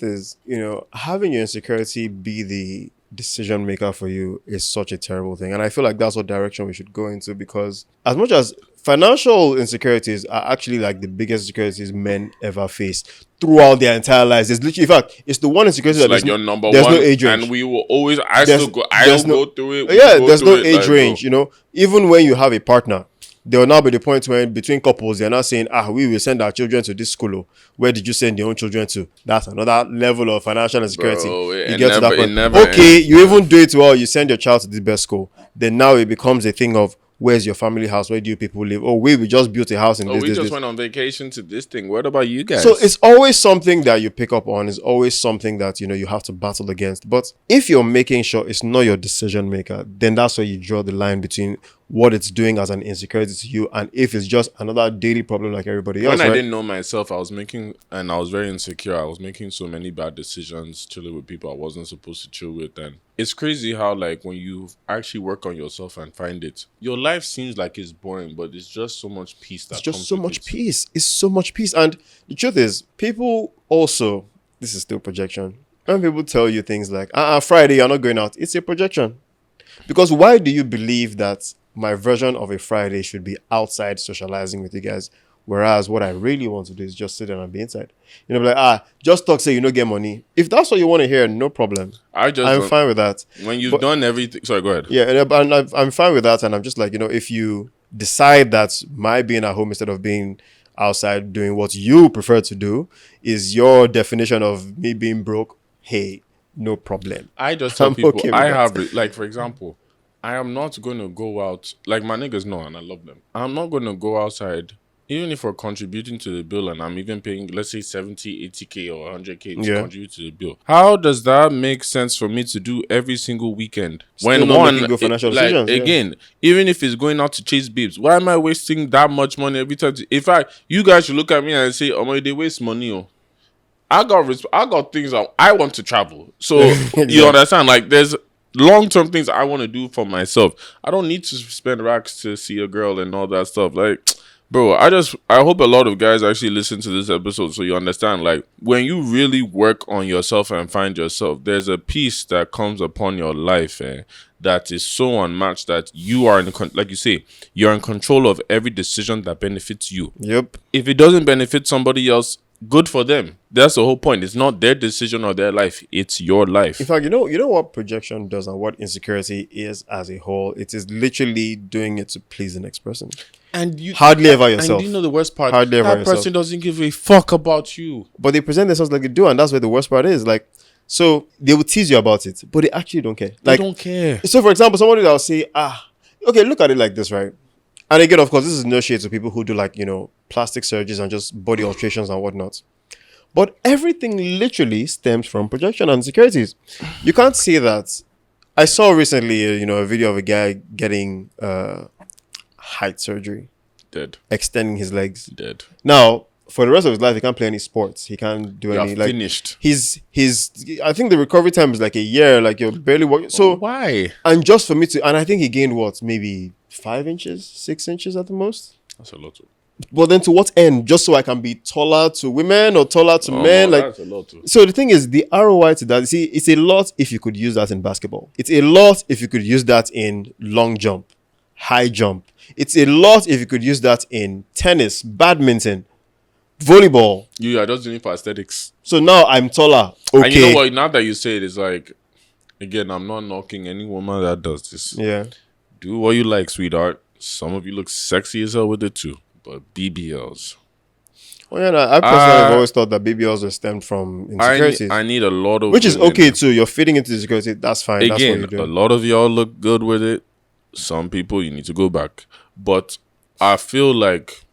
is, you know, having your insecurity be the decision maker for you is such a terrible thing. And I feel like that's what direction we should go into, because as much as financial insecurities are actually like the biggest insecurities men ever face throughout their entire lives. There's literally, in fact, it's the one insecurity that like your number there's one, no age range. And we will always, I don't go through it. Yeah, there's no age range, you know. Even when you have a partner, there will now be the point when between couples, they're not saying, we will send our children to this school. Where did you send your own children to? That's another level of financial insecurity. You get to that point. Okay, you even do it well. You send your child to the best school. Then now it becomes a thing of, where's your family house? Where do you people live? Oh, we just built a house in this. We just went on vacation to this thing. What about you guys? So it's always something that you pick up on. It's always something that, you know, you have to battle against. But if you're making sure it's not your decision maker, then that's where you draw the line between what it's doing as an insecurity to you and if it's just another daily problem like everybody else. When I didn't know myself, I was very insecure. I was making so many bad decisions, chilling with people I wasn't supposed to chill with. And it's crazy how, like, when you actually work on yourself and find it, your life seems like it's boring, but it's just so much peace. It's just so much peace. It's so much peace. And the truth is, people also, this is still projection. When people tell you things like, Friday, you're not going out, it's a projection. Because why do you believe that my version of a Friday should be outside socializing with you guys, whereas what I really want to do is just sit down and be inside? You know, like, just talk, say you don't get money. If that's what you want to hear, no problem. I'm fine with that. When you've done everything, sorry, go ahead. Yeah, and I'm fine with that, and I'm just like, you know, if you decide that my being at home instead of being outside doing what you prefer to do is your definition of me being broke, hey, no problem. I just tell people, okay, I have, like, for example, I am not going to go out, like my niggas know and I love them. I'm not going to go outside, even if we're contributing to the bill and I'm even paying, let's say 70, 80K or 100K to contribute to the bill. How does that make sense for me to do every single weekend? When one, again, even if it's going out to chase babes, why am I wasting that much money every time? In fact, you guys should look at me and say, oh, they waste money. Oh. I got things I want to travel. So, you understand? Like, there's long-term things I want to do for myself. I don't need to spend racks to see a girl and all that stuff. Like, Bro, I hope a lot of guys actually listen to this episode so you understand. Like, when you really work on yourself and find yourself, there's a peace that comes upon your life that is so unmatched that you are like you say, you're in control of every decision that benefits you. Yep. If it doesn't benefit somebody else, good for them. That's the whole point. It's not their decision or their life. It's your life. In fact, you know what projection does and what insecurity is as a whole? It is literally doing it to please the next person. And you hardly ever yourself. And you know the worst part? Hardly ever that yourself. person doesn't give a fuck about you. But they present themselves like they do, and that's where the worst part is. Like, so they will tease you about it, but they actually don't care. They Like, don't care. So, for example, somebody that will say, okay, look at it like this, right? And again, of course, this is no shade to people who do like, plastic surgeries and just body alterations and whatnot. But everything literally stems from projection and insecurities. You can't say that. I saw recently, a video of a guy getting height surgery. Dead. Extending his legs. Dead. Now, for the rest of his life, he can't play any sports. He can't do any. Like, finished. He's. I think the recovery time is like a year. Like, you're barely working. So why? And just for me to, and I think he gained what, maybe 5 inches, 6 inches at the most. That's a lot. But then to what end? Just so I can be taller to women or taller to men? No, like, that's a lot too. So the thing is, the ROI to that, see, it's a lot if you could use that in basketball. It's a lot if you could use that in long jump, high jump. It's a lot if you could use that in tennis, badminton, volleyball. You are just doing it for aesthetics. So now I'm taller. Okay. And you know what? Now that you say it, it's like, again, I'm not knocking any woman that does this. Yeah. Do what you like, sweetheart. Some of you look sexy as hell with it too. But BBLs. Well, yeah, I personally have always thought that BBLs were stemmed from insecurities. I need a lot of which is okay too. You're feeding into insecurity. That's fine. Again, that's what you're doing. a lot of y'all look good with it. Some people, you need to go back. But I feel like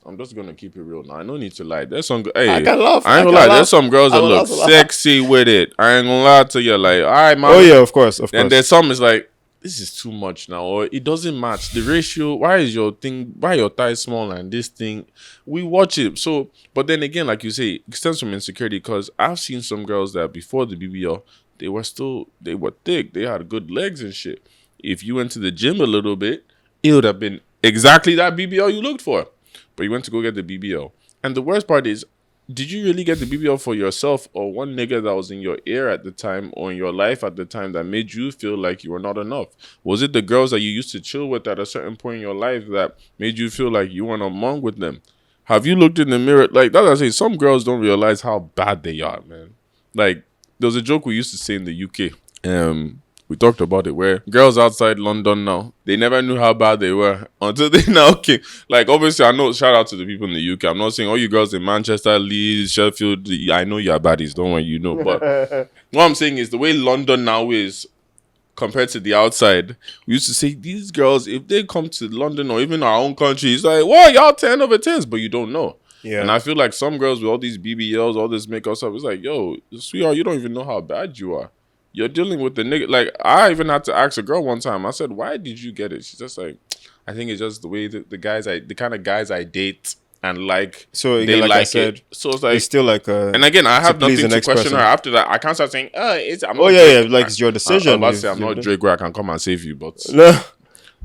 I'm just gonna keep it real now. I don't need to lie. There's some. Hey, I can laugh. I ain't gonna lie. There's some girls that look sexy with it. I ain't gonna lie to you. Like, all right, man. Oh yeah, of course. And there's some is like, this is too much now, or it doesn't match the ratio. Why is your thing? Why your thigh small and this thing? We watch it. So, but then again, like you say, it stems from insecurity because I've seen some girls that before the BBL, they were thick. They had good legs and shit. If you went to the gym a little bit, it would have been exactly that BBL you looked for. But you went to go get the BBL. And the worst part is, did you really get the BBL for yourself or one nigga that was in your ear at the time or in your life at the time that made you feel like you were not enough? Was it the girls that you used to chill with at a certain point in your life that made you feel like you weren't among with them? Have you looked in the mirror? Like, that's what I say, some girls don't realize how bad they are, man. Like, there was a joke we used to say in the UK. We talked about it where girls outside London now, they never knew how bad they were until they now came. Like, obviously, I know, shout out to the people in the UK. I'm not saying all you girls in Manchester, Leeds, Sheffield, I know you're baddies, don't worry, you know. But what I'm saying is the way London now is compared to the outside, we used to say these girls, if they come to London or even our own country, it's like, well, y'all 10 over 10s, but you don't know. Yeah. And I feel like some girls with all these BBLs, all this makeup stuff, it's like, yo, sweetheart, you don't even know how bad you are. You're dealing with the nigga. Like, I even had to ask a girl one time. I said, why did you get it? She's just like, I think it's just the way that the kind of guys I date and like, so again, they like like I said, it. So it's like, it's still like a. And again, I have nothing to question her after that. I can't start saying, like it's your decision. I'm about to say, I'm not Drake where I can come and save you, but no.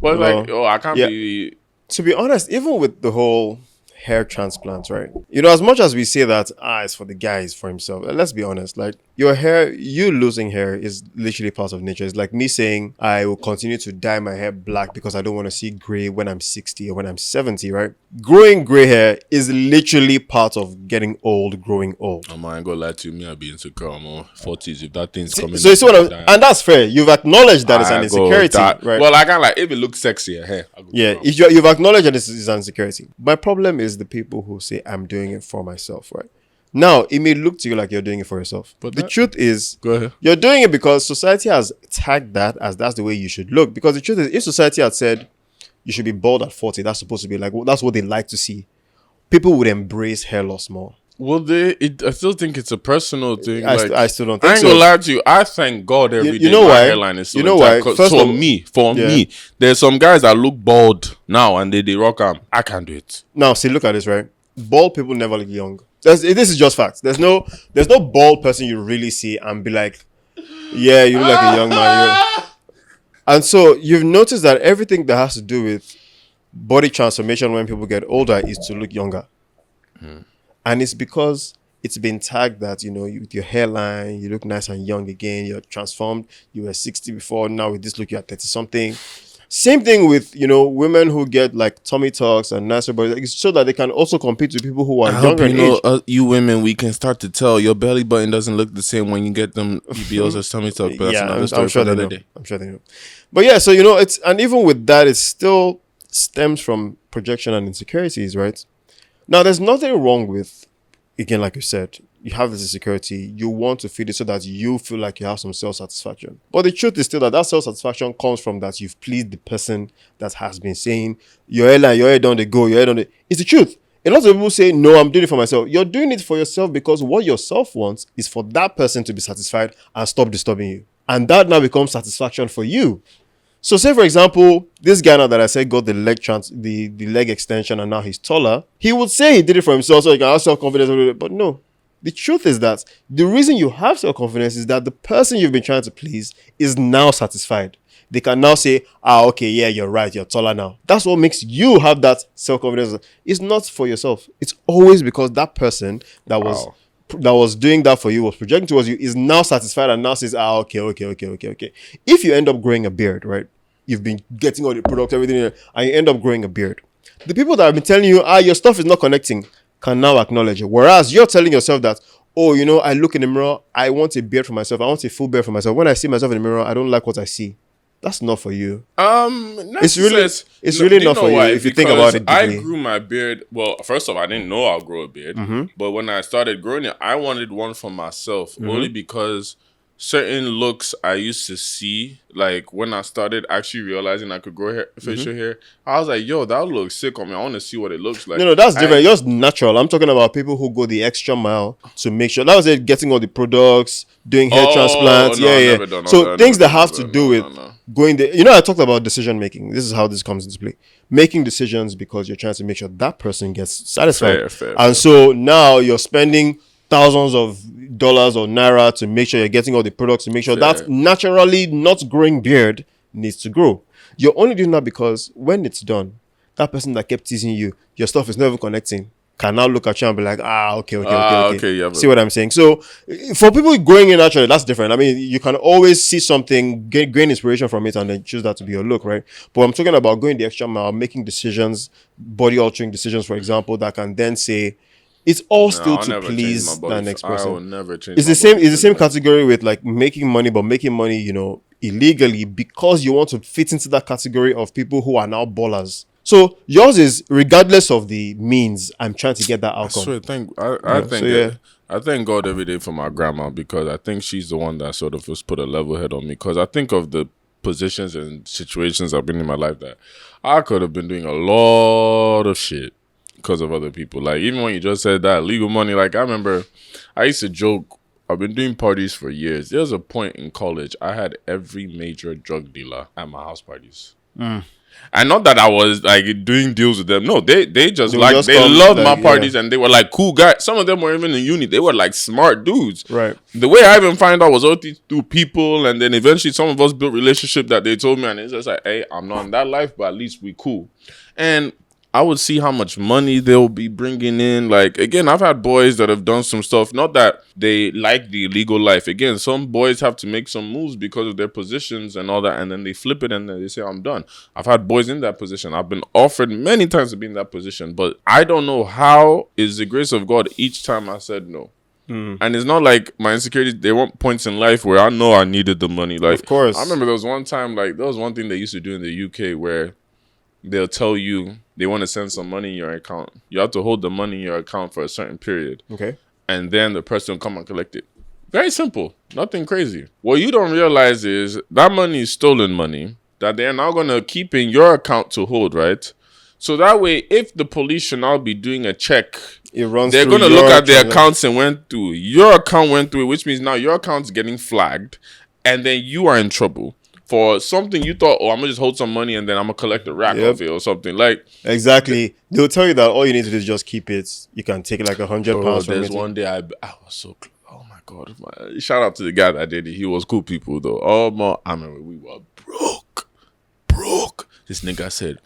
But like, I can't be. To be honest, even with the whole hair transplants, right? As much as we say that it's for the guy, it's for himself. Let's be honest. Like, your hair, you losing hair is literally part of nature. It's like me saying I will continue to dye my hair black because I don't want to see gray when I'm 60 or when I'm 70, right? Growing gray hair is literally part of getting old, growing old. I ain't gonna lie to you, me, I be insecure. I'm on 40s. If that thing's coming, so you see what and that's fair. You've acknowledged that it's an insecurity, right? Well, I can't, like, if it looks sexy, hair. If you've acknowledged that this is an insecurity. My problem is the people who say I'm doing it for myself, right? Now, it may look to you like you're doing it for yourself. But the truth is, you're doing it because society has tagged that as that's the way you should look. Because the truth is, if society had said you should be bald at 40, that's supposed to be like, that's what they like to see, people would embrace hair loss more. Well, I still think it's a personal thing. I still don't think so. I ain't gonna lie to you. I thank God every day know my why? hairline is so you know why? First for me, there's some guys that look bald now and they rock them. I can't do it. Now, see, look at this, right? Bald people never look young. This is just facts. There's no bald person you really see and be like, yeah, you look like a young man. And so you've noticed that everything that has to do with body transformation when people get older is to look younger. And it's because it's been tagged that, with your hairline, you look nice and young again. You're transformed. You were 60 before. Now with this look, you're 30 something. Same thing with, women who get like tummy tucks and nicer bodies. It's so that they can also compete with people who are younger in age. You women, we can start to tell your belly button doesn't look the same when you get them BBLs or tummy tuck. But Yeah, that's another story for another day. I'm sure they know. But yeah, so, it's, and even with that, it still stems from projection and insecurities, right? Now, there's nothing wrong with, again, like you said, you have this insecurity, you want to feed it so that you feel like you have some self-satisfaction. But the truth is still that self-satisfaction comes from that you've pleased the person that has been saying, your hair down the go, your hair down the... It's the truth. A lot of people say, no, I'm doing it for myself. You're doing it for yourself because what yourself wants is for that person to be satisfied and stop disturbing you. And that now becomes satisfaction for you. So say, for example, this guy now that I said got the leg extension and now he's taller, he would say he did it for himself so he can have self-confidence. But no, the truth is that the reason you have self-confidence is that the person you've been trying to please is now satisfied. They can now say, okay, yeah, you're right, you're taller now. That's what makes you have that self-confidence. It's not for yourself. It's always because that person that was doing that for you, was projecting towards you, is now satisfied and now says, okay. If you end up growing a beard, right? You've been getting all the products, everything, and you end up growing a beard. The people that have been telling you, your stuff is not connecting, can now acknowledge it. Whereas you're telling yourself that, I look in the mirror, I want a beard for myself, I want a full beard for myself. When I see myself in the mirror, I don't like what I see. That's not for you. It's really not for you if you think about it deeply. I grew my beard. Well, first off, I didn't know I'll grow a beard. Mm-hmm. But when I started growing it, I wanted one for myself. Mm-hmm. Only because certain looks I used to see, like when I started actually realizing I could grow facial hair, I was like, yo, that looks sick on me. I want to see what it looks like. No, that's different. Just natural. I'm talking about people who go the extra mile to make sure. That was it, getting all the products, doing hair transplants. No, so things that have to do with going there. I talked about decision making. This is how this comes into play. Making decisions because you're trying to make sure that person gets satisfied. Fair. So now you're spending thousands of dollars or naira to make sure you're getting all the products to make sure that naturally not growing beard needs to grow. You're only doing that because when it's done, that person that kept teasing you, your stuff is never connecting, can now look at you and be like, okay. Yeah, see what I'm saying? So for people growing in naturally, that's different. I mean, you can always see something, gain inspiration from it and then choose that to be your look, right? But I'm talking about going the extra mile, making decisions, body altering decisions, for example, that can then say, it's all still to please that next person. I will never change. It's the same. It's the same category with like making money, but making money, illegally because you want to fit into that category of people who are now ballers. So yours is regardless of the means. I'm trying to get that outcome. I thank God every day for my grandma because I think she's the one that sort of just put a level head on me. Because I think of the positions and situations I've been in my life that I could have been doing a lot of shit because of other people. Like, even when you just said that, legal money, like, I remember I used to joke, I've been doing parties for years. There was a point in college, I had every major drug dealer at my house parties. And not that I was, like, doing deals with them. No, they loved my parties, and they were, like, cool guys. Some of them were even in uni. They were, like, smart dudes. Right. The way I even find out was through people, and then eventually some of us built relationship that they told me, and it's just like, hey, I'm not in that life, but at least we cool. And I would see how much money they'll be bringing in. Like, again, I've had boys that have done some stuff. Not that they like the illegal life. Again, some boys have to make some moves because of their positions and all that. And then they flip it and then they say, I'm done. I've had boys in that position. I've been offered many times to be in that position. But I don't know how is the grace of God each time I said no. And it's not like my insecurities, there weren't points in life where I know I needed the money. Like, of course. I remember there was one time, like, there was one thing they used to do in the UK where they'll tell you they want to send some money in your account. You have to hold the money in your account for a certain period. Okay. And then the person will come and collect it. Very simple. Nothing crazy. What you don't realize is that money is stolen money that they're now going to keep in your account to hold, right? So that way, if the police should now be doing a check, they're going to look at their accounts and went through. Your account went through, which means now your account's getting flagged. And then you are in trouble for something you thought, I'm going to just hold some money and then I'm going to collect a rack of it or something. Like, exactly. They'll tell you that all you need to do is just keep it. You can take like £100. There's one day I was so close. Oh my God. Shout out to the guy that did it. He was cool people though. I remember we were broke. This nigga said,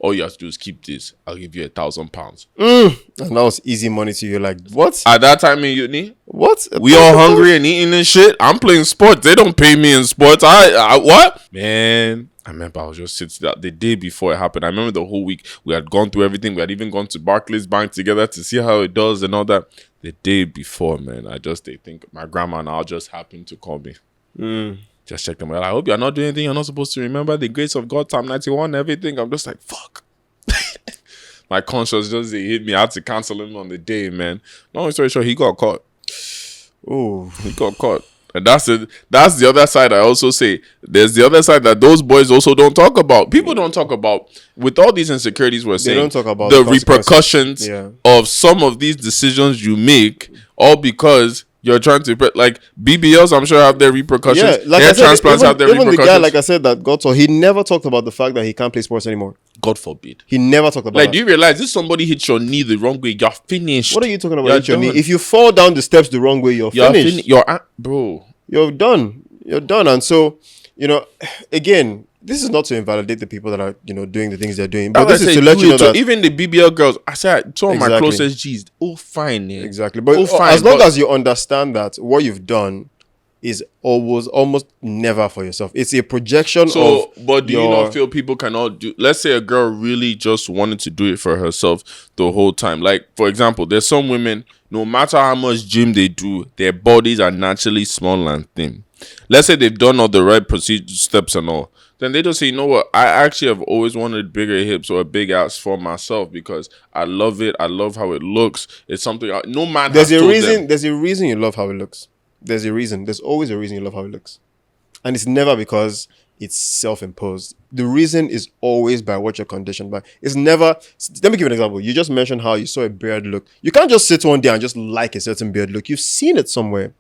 all you have to do is keep this. I'll give you £1,000. And that was easy money to you. Like, what? At that time in uni, What? we all hungry and eating and shit. I'm playing sports. They don't pay me in sports. I what? Man, I remember I was just sitting there the day before it happened. I remember the whole week we had gone through everything. We had even gone to Barclays Bank together to see how it does and all that. The day before, man, they think my grandma now just happened to call me. Just check them out. I hope you're not doing anything you're not supposed to remember. The grace of God, Psalm 91, everything. I'm just like, fuck. My conscience just hit me. I had to cancel him on the day, man. Long story short, he got caught. Oh, He got caught. And that's the other side I also say. There's the other side that those boys also don't talk about. People don't talk about, with all these insecurities we're saying, don't talk about the the repercussions of some of these decisions you make, all because you're trying to, like, BBLs, I'm sure, have their repercussions. yeah. Like Hair I said, transplants have their even repercussions. the guy, like I said, that got told, he never talked about the fact that he can't play sports anymore. God forbid. He never talked about Like, that. do you realize if somebody hits your knee the wrong way, you're finished. What are you talking about? You're Hit your knee? done. If you fall down the steps the wrong way, you're finished. Bro. You're done. You're done. And so, again, this is not to invalidate the people that are, doing the things they're doing. But this is to let you know that even the BBL girls, I said, some of my Exactly. closest G's, fine. Yeah. exactly. But Fine, as long as you understand that what you've done is almost never for yourself. It's a projection of. But do you not feel people cannot do? Let's say a girl really just wanted to do it for herself the whole time. Like, for example, there's some women, no matter how much gym they do, their bodies are naturally small and thin. Let's say they've done all the right procedure steps and all. Then they just say, you know what? I actually have always wanted bigger hips or a big ass for myself because I love it. I love how it looks. It's something no man There's has a told reason. them. There's a reason you love how it looks. There's a reason. There's always a reason you love how it looks, and it's never because it's self-imposed. The reason is always by what you're conditioned by. It's never. Let me give you an example. You just mentioned how you saw a beard look. You can't just sit one day and just like a certain beard look. You've seen it somewhere.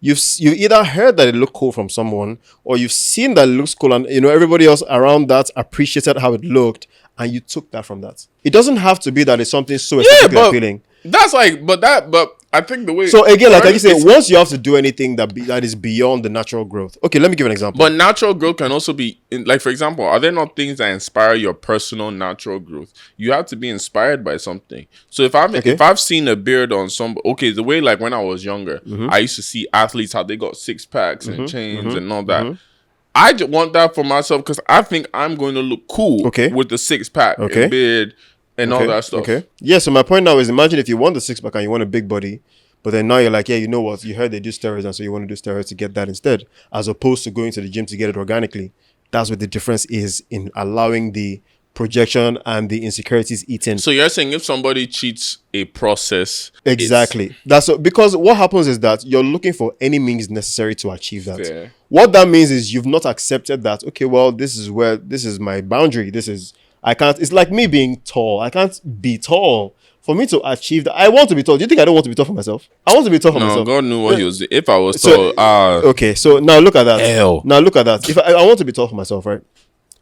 You either heard that it looked cool from someone, or you've seen that it looks cool, and everybody else around that appreciated how it looked, and you took that from that. It doesn't have to be that it's something so aesthetically appealing. That's like, but I think the way. So again, like I say, once you have to do anything that is beyond the natural growth. Okay, let me give an example. But natural growth can also be, like, for example, are there not things that inspire your personal natural growth? You have to be inspired by something. So if I've seen a beard on the way, like, when I was younger, I used to see athletes how they got six packs and chains and all that. I just want that for myself because I think I'm going to look cool with the six pack and beard and all that stuff. Okay. Yeah, so my point now is, imagine if you want the six pack and you want a big body, but then now you're like, yeah, you know what? You heard they do steroids, and so you want to do steroids to get that instead, as opposed to going to the gym to get it organically. That's what the difference is in allowing the projection and the insecurities eaten. So you're saying if somebody cheats a process, exactly. Because what happens is that you're looking for any means necessary to achieve that. Fair. What that means is you've not accepted that, okay, well, this is my boundary. I can't, it's like me being tall. I can't be tall. For me to achieve that, I want to be tall. Do you think I don't want to be tall for myself? I want to be tall for myself. No, God knew what he was doing. If I was tall, okay, so now look at that. Hell. Now look at that. If I want to be tall for myself, right?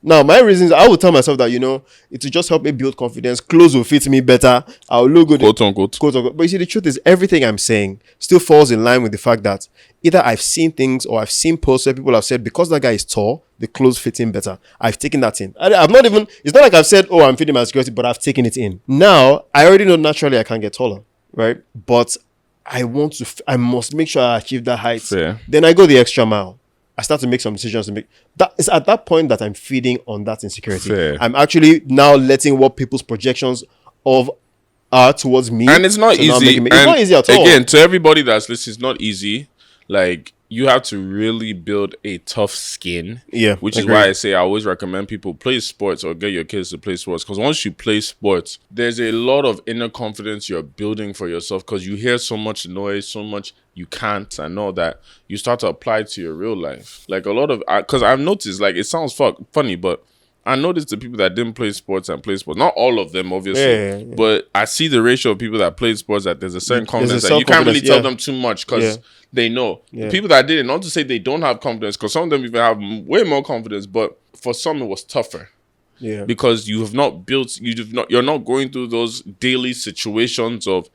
Now, my reasons, I would tell myself that, it will just help me build confidence. Clothes will fit me better. I'll look good. Quote unquote. But you see, the truth is, everything I'm saying still falls in line with the fact that either I've seen things or I've seen posts where people have said, because that guy is tall, the clothes fit him better. I've taken that in. It's not like I've said, oh, I'm fitting my insecurity, but I've taken it in. Now, I already know naturally I can't get taller, right? But I must make sure I achieve that height. Fair. Then I go the extra mile. I start to make some decisions to make. That is at that point that I'm feeding on that insecurity. Fair. I'm actually now letting what people's projections are towards me. And it's not easy. It's not easy at all. Again, to everybody that's listening, it's not easy. Like, you have to really build a tough skin. Yeah, Which is why I say I always recommend people play sports or get your kids to play sports. Because once you play sports, there's a lot of inner confidence you're building for yourself. Because you hear so much noise, so much you can't, and all that. You start to apply to your real life. Like, a lot of... Because I've noticed, like, it sounds funny, but I noticed the people that didn't play sports and play sports. Not all of them, obviously. Yeah. But I see the ratio of people that played sports that there's a certain confidence that you can't really tell them too much because they know. Yeah. The people that didn't, not to say they don't have confidence, because some of them even have way more confidence, but for some it was tougher. Yeah. Because you have not built, you're not going through those daily situations of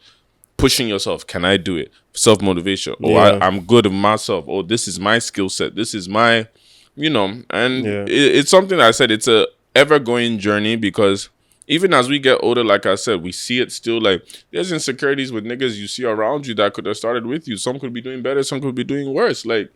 pushing yourself. Can I do it? Self-motivation. I'm good of myself. This is my skill set. This is my... and it's something that I said, it's a ever-going journey because even as we get older, like I said, we see it still. Like, there's insecurities with niggas you see around you that could have started with you. Some could be doing better, some could be doing worse. Like,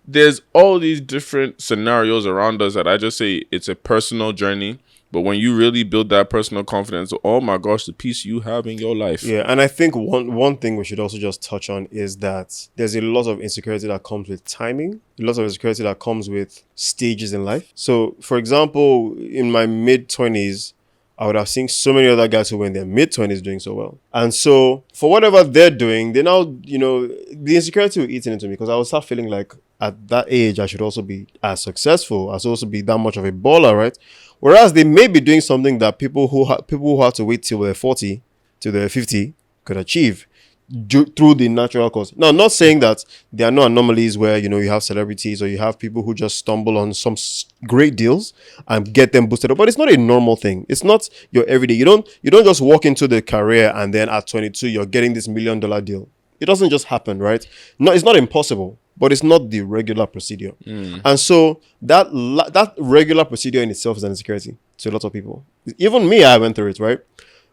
there's all these different scenarios around us that I just say it's a personal journey. But when you really build that personal confidence, oh my gosh, the peace you have in your life. Yeah, and I think one thing we should also just touch on is that there's a lot of insecurity that comes with timing, a lot of insecurity that comes with stages in life. So, for example, in my mid-20s, I would have seen so many other guys who were in their mid-20s doing so well. And so, for whatever they're doing, they now, the insecurity will eat into me because I would start feeling like at that age, I should also be as successful, I should also be that much of a baller, right? Whereas they may be doing something that people who have to wait till they're 40, till they're 50 could achieve through the natural course. Now, I'm not saying that there are no anomalies where, you have celebrities or you have people who just stumble on some great deals and get them boosted up, but it's not a normal thing. It's not your everyday. You don't just walk into the career and then at 22, you're getting this $1 million deal. It doesn't just happen, right? No, it's not impossible, but it's not the regular procedure. And so that regular procedure in itself is an insecurity to a lot of people. Even me, I went through it, right?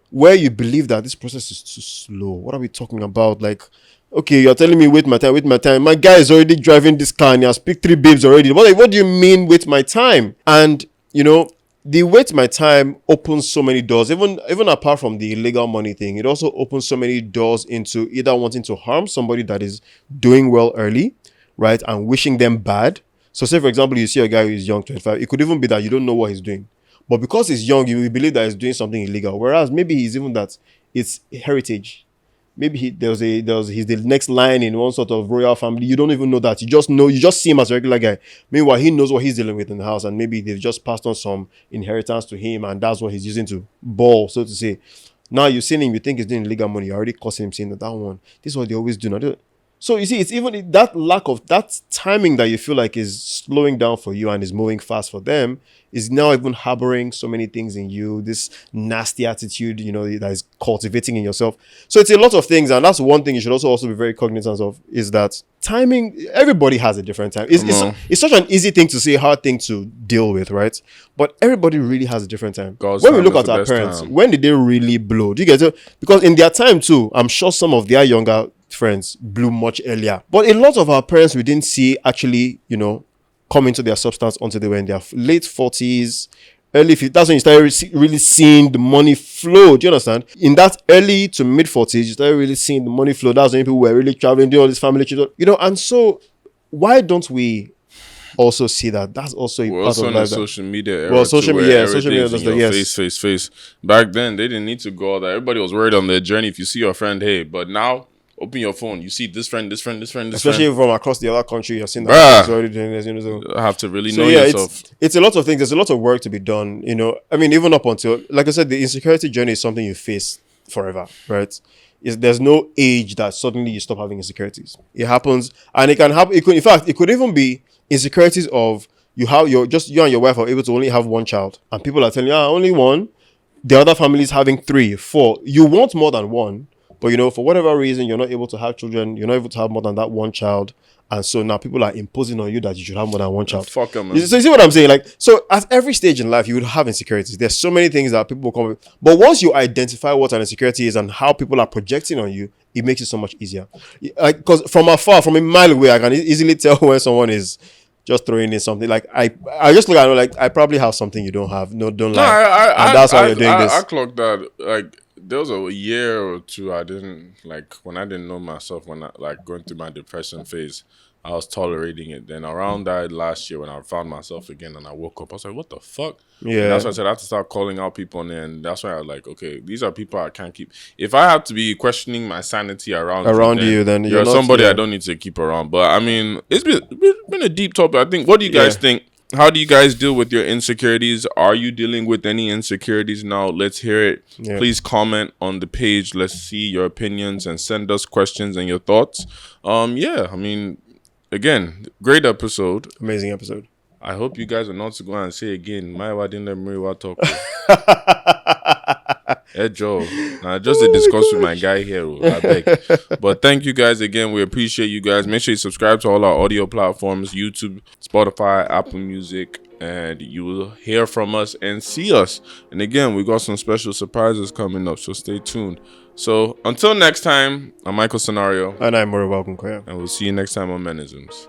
Where you believe that this process is too slow. What are we talking about? Like, okay, you're telling me wait my time. My guy is already driving this car and he has picked 3 babes already. What do you mean wait my time? And, the wait my time opens so many doors, even apart from the illegal money thing. It also opens so many doors into either wanting to harm somebody that is doing well early, right, and wishing them bad. So say, for example, you see a guy who is young, 25. It could even be that you don't know what he's doing. But because he's young, you will believe that he's doing something illegal. Whereas maybe he's even that it's heritage. Maybe he's the next line in one sort of royal family. You don't even know that. You just see him as a regular guy. Meanwhile, he knows what he's dealing with in the house, and maybe they've just passed on some inheritance to him, and that's what he's using to ball, so to say. Now you're seeing him, you think he's doing illegal money. You're already cursing him, saying that one. This is what they always do. Now, so you see, it's even that lack of that timing that you feel like is slowing down for you and is moving fast for them is now even harboring so many things in you, this nasty attitude, that is cultivating in yourself. So it's a lot of things, and that's one thing you should also be very cognizant of, is that timing, everybody has a different time. It's such an easy thing to say, hard thing to deal with, right? But everybody really has a different time. When we look at our parents, when did they really blow? Do you get it? Because in their time too, I'm sure some of their younger friends blew much earlier. But a lot of our parents we didn't see actually, come into their substance until they were in their late 40s, early 50s. That's when you started really seeing the money flow. Do you understand? In that early to mid 40s, you started really seeing the money flow. That's when people were really traveling, doing all this family children. And so why don't we also see that? That's also a part of life. Social media era. Well, social media does that. Yes, face. Back then, they didn't need to go all that. Everybody was worried on their journey. If you see your friend, hey, but now, open your phone. You see this friend. Especially from across the other country, you're seeing that he's already doing this. So. I have to really know yourself. It's a lot of things. There's a lot of work to be done. Even up until, like I said, the insecurity journey is something you face forever, right? There's no age that suddenly you stop having insecurities. It happens, and it can happen. It could even be insecurities of you and your wife are able to only have one child, and people are telling you, only one. The other family is having 3, 4. You want more than one. But, for whatever reason, you're not able to have children. You're not able to have more than that one child. And so now people are imposing on you that you should have more than one child. Fuck them, man. So you see what I'm saying? Like, so at every stage in life, you would have insecurities. There's so many things that people come with. But once you identify what an insecurity is and how people are projecting on you, it makes it so much easier. Because from afar, from a mile away, I can easily tell when someone is just throwing in something. Like, I just look at it like, I probably have something you don't have. No, don't lie. And that's why you're doing this. I clocked that, like, there was a year or two I didn't, like, when I didn't know myself, when I, like, going through my depression phase, I was tolerating it. Then around that last year when I found myself again and I woke up, I was like, what the fuck? Yeah. And that's why I said I have to start calling out people on there. And that's why I was like, okay, these are people I can't keep. If I have to be questioning my sanity around you, then you're somebody I don't need to keep around. But I mean, it's been a deep topic. I think, what do you guys think? How do you guys deal with your insecurities? Are you dealing with any insecurities now? Let's hear it. Yeah. Please comment on the page. Let's see your opinions and send us questions and your thoughts. I mean, again, great episode. Amazing episode. I hope you guys are not to go and say again, my wife didn't let me talk. Hey Joe, just to discuss with my guy here, I beg. But thank you guys again. We appreciate you guys. Make sure you subscribe to all our audio platforms: YouTube, Spotify, Apple Music, and you will hear from us and see us. And again, we got some special surprises coming up, so stay tuned. So until next time, I'm Michael Scenario. And I'm Murray Welcome, and we'll see you next time on Menisms.